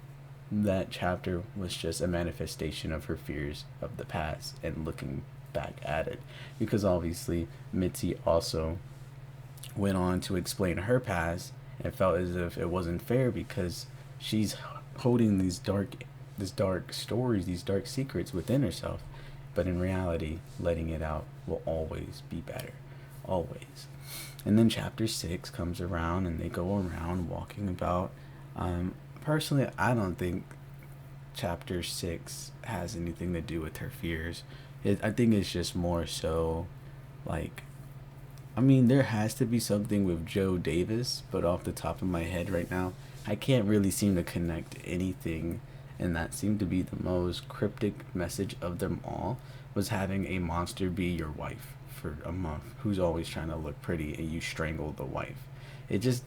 that chapter was just a manifestation of her fears of the past and looking back at it, because obviously Mitzi also went on to explain her past and felt as if it wasn't fair because she's holding these dark stories, these dark secrets within herself. But in reality, letting it out will always be better. Always. And then chapter 6 comes around and they go around walking about. Personally, I don't think chapter 6 has anything to do with her fears. I think it's just more so like, I mean, there has to be something with Joe Davis, but off the top of my head right now, I can't really seem to connect anything. And that seemed to be the most cryptic message of them all, was having a monster be your wife for a month, who's always trying to look pretty, and you strangle the wife. It just,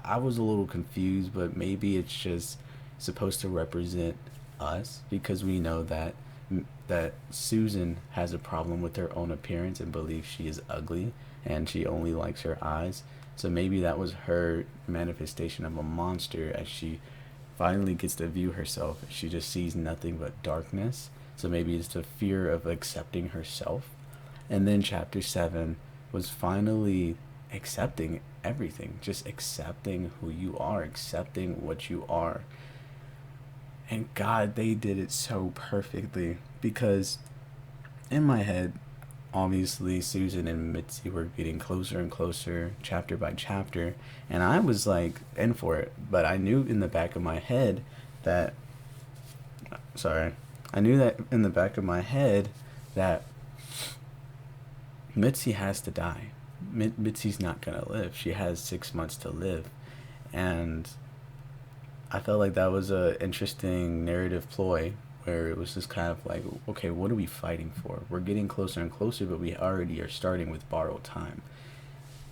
I was a little confused, but maybe it's just supposed to represent us, because we know that Susan has a problem with her own appearance and believes she is ugly, and she only likes her eyes. So maybe that was her manifestation of a monster as she finally gets to view herself. She just sees nothing but darkness. So maybe it's the fear of accepting herself. And then chapter 7 was finally accepting everything, just accepting who you are, accepting what you are. And God, they did it so perfectly, because in my head, obviously Susan and Mitzi were getting closer and closer chapter by chapter, and I was like in for it, but I knew in the back of my head that Mitzi has to die. Mitzi's not gonna live. She has 6 months to live. And I felt like that was a interesting narrative ploy, where it was just kind of like, okay, what are we fighting for? We're getting closer and closer, but we already are starting with borrowed time.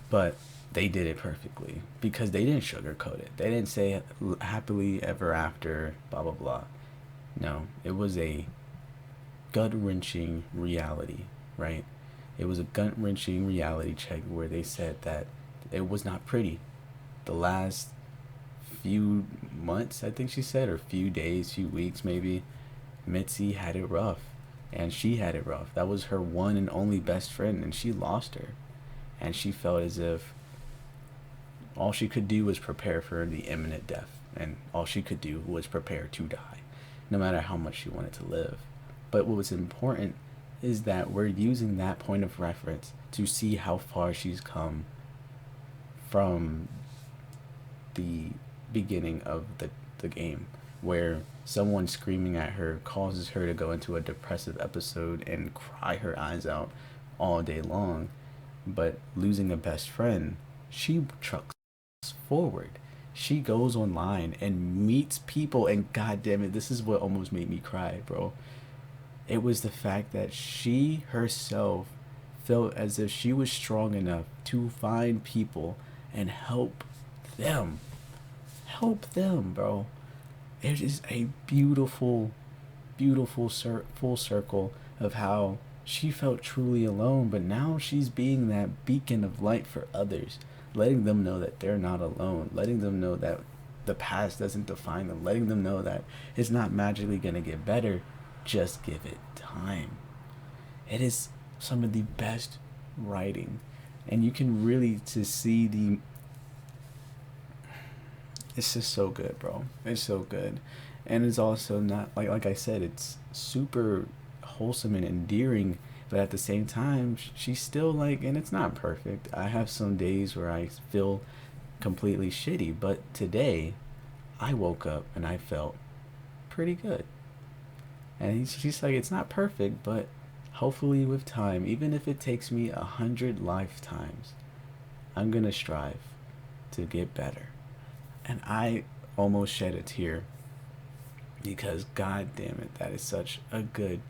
But they did it perfectly because they didn't sugarcoat it. They didn't say happily ever after, blah, blah, blah. No, it was a gut-wrenching reality, right? It was a gut-wrenching reality check where they said that it was not pretty. The last few months, I think she said, or few days, few weeks maybe, Mitzi had it rough. And she had it rough. That was her one and only best friend, and she lost her. And she felt as if all she could do was prepare for the imminent death. And all she could do was prepare to die, no matter how much she wanted to live. But what was important is that we're using that point of reference to see how far she's come from the beginning of the game, where someone screaming at her causes her to go into a depressive episode and cry her eyes out all day long. But losing a best friend, she trucks forward. She goes online and meets people, and god damn it, this is what almost made me cry, bro. It was the fact that she herself felt as if she was strong enough to find people and help them. Help them, bro. It is a beautiful, beautiful full circle of how she felt truly alone, but now she's being that beacon of light for others, letting them know that they're not alone, letting them know that the past doesn't define them, letting them know that it's not magically going to get better, just give it time. It is some of the best writing, and you can really just see it's just so good, bro. It's so good. And it's also not like I said, it's super wholesome and endearing, but at the same time she's still like, and it's not perfect. I have some days where I feel completely shitty, but today I woke up and I felt pretty good. And she's like, it's not perfect, but hopefully with time, even if it takes me 100 lifetimes, I'm gonna strive to get better. And I almost shed a tear because god damn it, that is such a good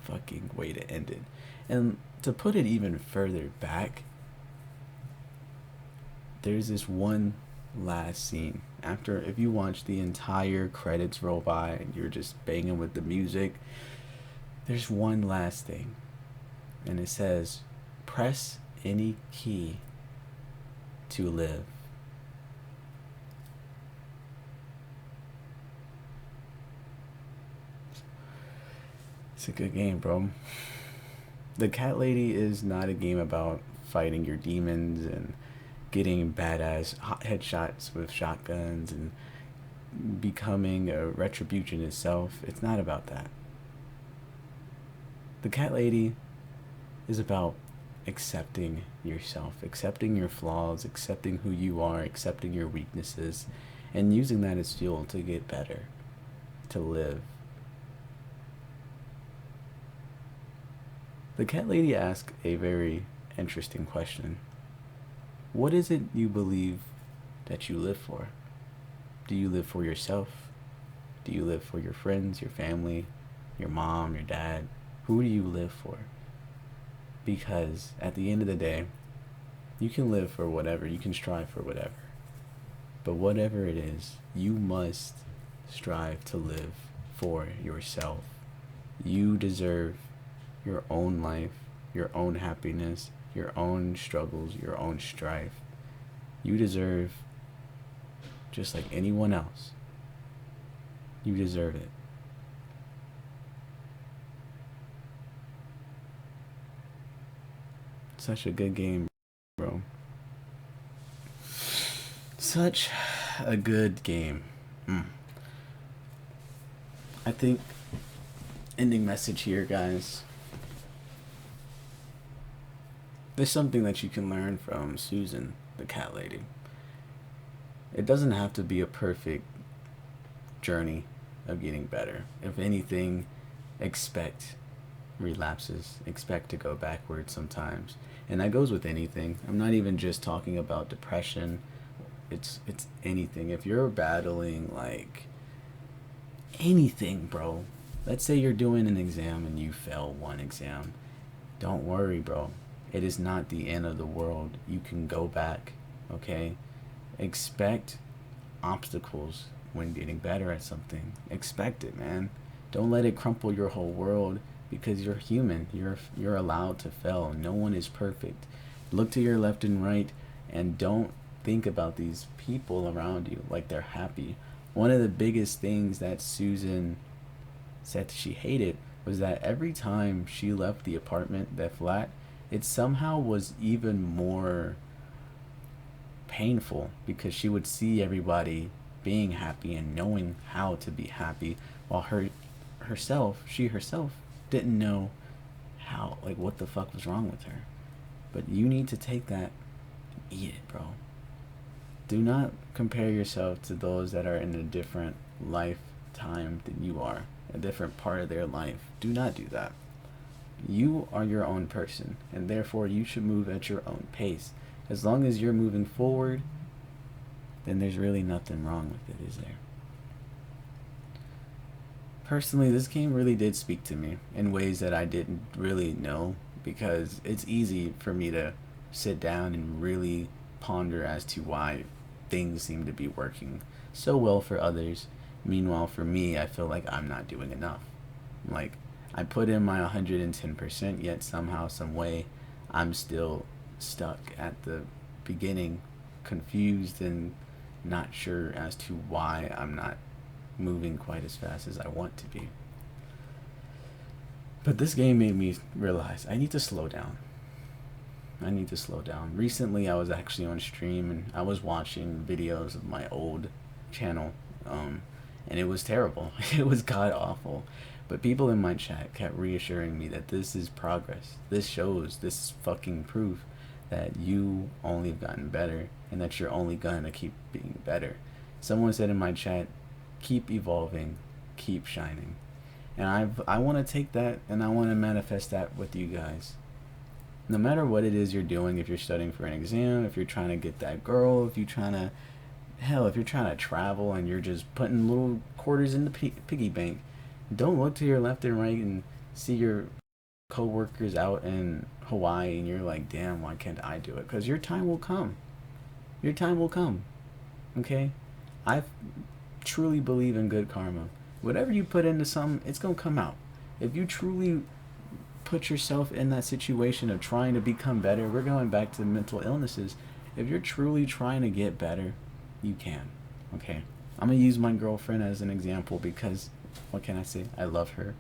fucking way to end it. And to put it even further back, there's this one last scene after, if you watch the entire credits roll by and you're just banging with the music, there's one last thing, and it says, press any key to live. It's a good game, bro. The Cat Lady is not a game about fighting your demons and getting badass headshots with shotguns and becoming a retribution itself. It's not about that. The Cat Lady is about accepting yourself, accepting your flaws, accepting who you are, accepting your weaknesses, and using that as fuel to get better, to live. The Cat Lady asked a very interesting question. What is it you believe that you live for? Do you live for yourself? Do you live for your friends, your family, your mom, your dad? Who do you live for? Because at the end of the day, you can live for whatever, you can strive for whatever. But whatever it is, you must strive to live for yourself. You deserve your own life, your own happiness, your own struggles, your own strife. You deserve, just like anyone else, you deserve it. Such a good game, bro. Such a good game. I think ending message here, guys. There's something that you can learn from Susan, the Cat Lady. It doesn't have to be a perfect journey of getting better. If anything, expect relapses. Expect to go backwards sometimes. And that goes with anything. I'm not even just talking about depression. It's anything. If you're battling like anything, bro. Let's say you're doing an exam and you fail one exam. Don't worry, bro. It is not the end of the world. You can go back, okay? Expect obstacles when getting better at something. Expect it, man. Don't let it crumple your whole world, because you're human. You're allowed to fail. No one is perfect. Look to your left and right, and don't think about these people around you like they're happy. One of the biggest things that Susan said that she hated was that every time she left the apartment, that flat, it somehow was even more painful, because she would see everybody being happy and knowing how to be happy, while she herself didn't know how, like, what the fuck was wrong with her. But you need to take that and eat it, bro. Do not compare yourself to those that are in a different lifetime than you are, a different part of their life. Do not do that. You are your own person, and therefore you should move at your own pace. As long as you're moving forward, then there's really nothing wrong with it, is there? Personally, this game really did speak to me in ways that I didn't really know, because it's easy for me to sit down and really ponder as to why things seem to be working so well for others. Meanwhile, for me, I feel like I'm not doing enough. Like, I put in my 110%, yet somehow, some way, I'm still stuck at the beginning, confused and not sure as to why I'm not moving quite as fast as I want to be. But this game made me realize I need to slow down. I need to slow down. Recently, I was actually on stream and I was watching videos of my old channel, and it was terrible. It was god awful. But people in my chat kept reassuring me that this is progress. This is fucking proof that you only have gotten better, and that you're only gonna keep being better. Someone said in my chat, keep evolving, keep shining. And I want to take that and I want to manifest that with you guys. No matter what it is you're doing, if you're studying for an exam, if you're trying to get that girl, if you're trying to travel and you're just putting little quarters in the piggy bank, don't look to your left and right and see your co-workers out in Hawaii and you're like, damn, why can't I do it? Because your time will come. Your time will come. Okay? I truly believe in good karma. Whatever you put into something, it's going to come out. If you truly put yourself in that situation of trying to become better, we're going back to mental illnesses. If you're truly trying to get better, you can. Okay? I'm going to use my girlfriend as an example because, what can I say? I love her.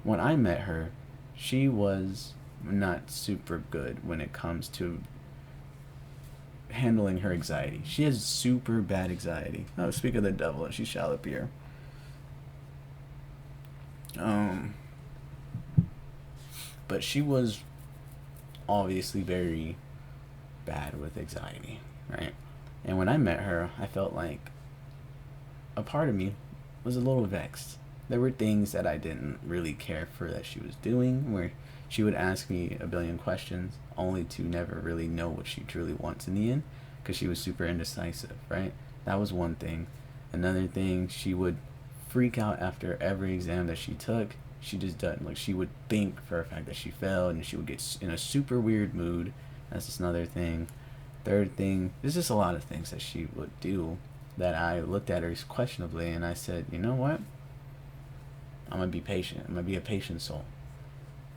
When I met her, she was not super good when it comes to handling her anxiety. She has super bad anxiety. Oh, speak of the devil, she shall appear. But she was obviously very bad with anxiety, right? And when I met her, I felt like a part of me was a little vexed. There were things that I didn't really care for that she was doing, where she would ask me a billion questions only to never really know what she truly wants in the end, because she was super indecisive, right? That was one thing. Another thing, she would freak out after every exam that she took. She just doesn't, like, she would think for a fact that she failed, and she would get in a super weird mood. That's just another thing. Third thing, there's just a lot of things that she would do that I looked at her questionably, and I said, you know what? I'm gonna be patient. I'm gonna be a patient soul.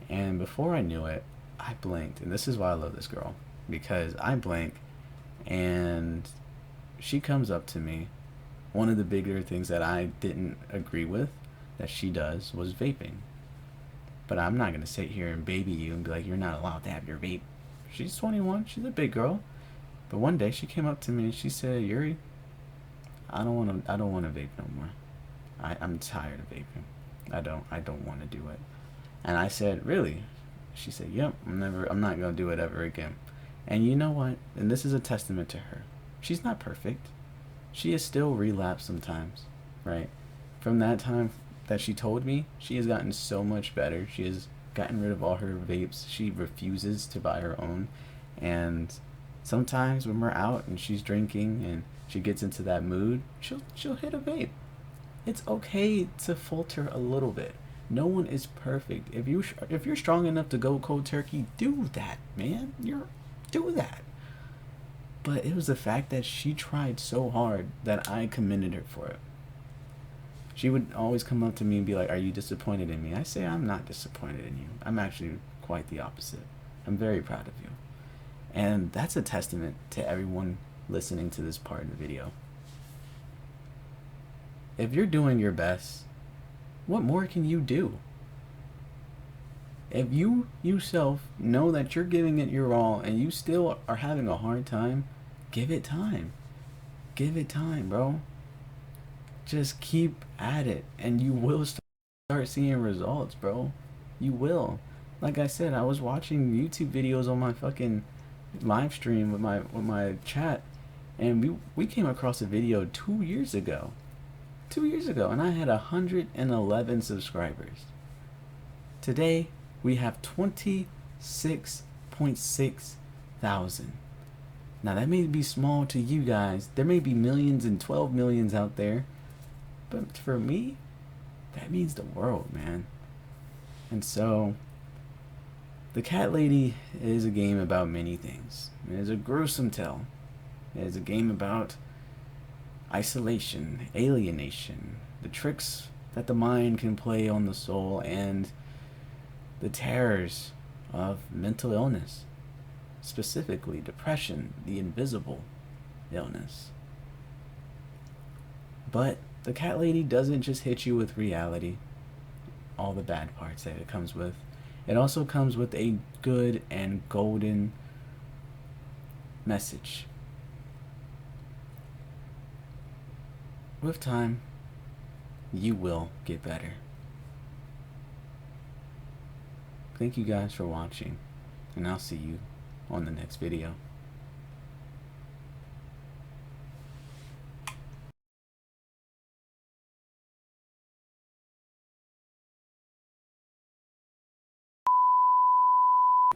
And before I knew it, I blinked. And this is why I love this girl, because I blink and she comes up to me. One of the bigger things that I didn't agree with that she does was vaping. But I'm not gonna sit here and baby you and be like, you're not allowed to have your vape. She's 21, she's a big girl. But one day she came up to me and she said, Yuri, I don't wanna vape no more. I'm tired of vaping. I don't want to do it. And I said, really? She said, yep, I'm not gonna do it ever again. And you know what? And this is a testament to her. She's not perfect. She is still relapsed sometimes, right? From that time that she told me, she has gotten so much better. She has gotten rid of all her vapes. She refuses to buy her own. And sometimes when we're out and she's drinking and she gets into that mood, she'll hit a vape. It's okay to falter a little bit. No one is perfect. If you're strong enough to go cold turkey, do that, man. Do that. But it was the fact that she tried so hard that I commended her for it. She would always come up to me and be like, "Are you disappointed in me?" I say, "I'm not disappointed in you. I'm actually quite the opposite. I'm very proud of you." And that's a testament to everyone listening to this part of the video. If you're doing your best, what more can you do? If you yourself know that you're giving it your all and you still are having a hard time, give it time. Give it time, bro. Just keep at it and you will start seeing results, bro. You will. Like I said, I was watching YouTube videos on my fucking live stream with my chat, and we came across a video 2 years ago. 2 years ago, and I had 111 subscribers. Today, we have 26.6 thousand. Now, that may be small to you guys. There may be millions and 12 millions out there. But for me, that means the world, man. And so, The Cat Lady is a game about many things. It is a gruesome tale. It is a game about isolation, alienation, the tricks that the mind can play on the soul, and the terrors of mental illness, specifically depression, the invisible illness. But the Cat Lady doesn't just hit you with reality, all the bad parts that it comes with. It also comes with a good and golden message. With time, you will get better. Thank you guys for watching, and I'll see you on the next video.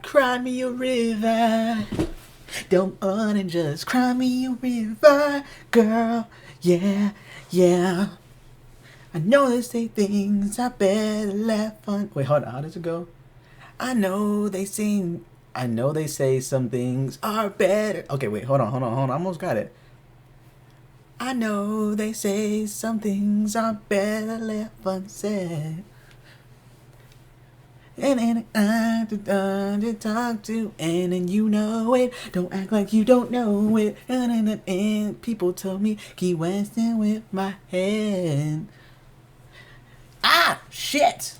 Cry me a river. Don't wanna just cry me a river, girl. Yeah, yeah. I know they say things I better left on. Wait, hold on. How does it go? I know they say some things are better. Okay, wait, hold on. I almost got it. I know they say some things are better left unsaid. And I to talk to, and you know it. Don't act like you don't know it. And people tell me keep wasting with my head. Ah, shit!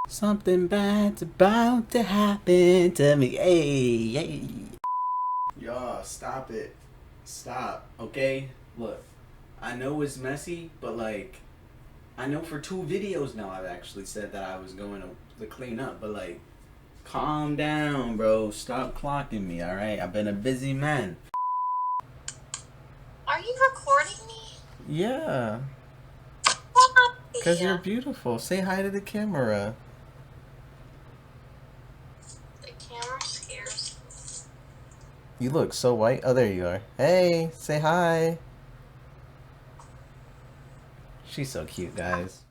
Something bad's about to happen to me. Hey. Y'all, stop it. Stop, okay? Look, I know it's messy, but like, I know for 2 videos now I've actually said that I was going to clean up, but like, calm down, bro. Stop clocking me, alright? I've been a busy man. Are you recording me? Yeah. Because you're beautiful. Say hi to the camera. The camera scares me. You look so white. Oh, there you are. Hey, say hi. She's so cute, guys.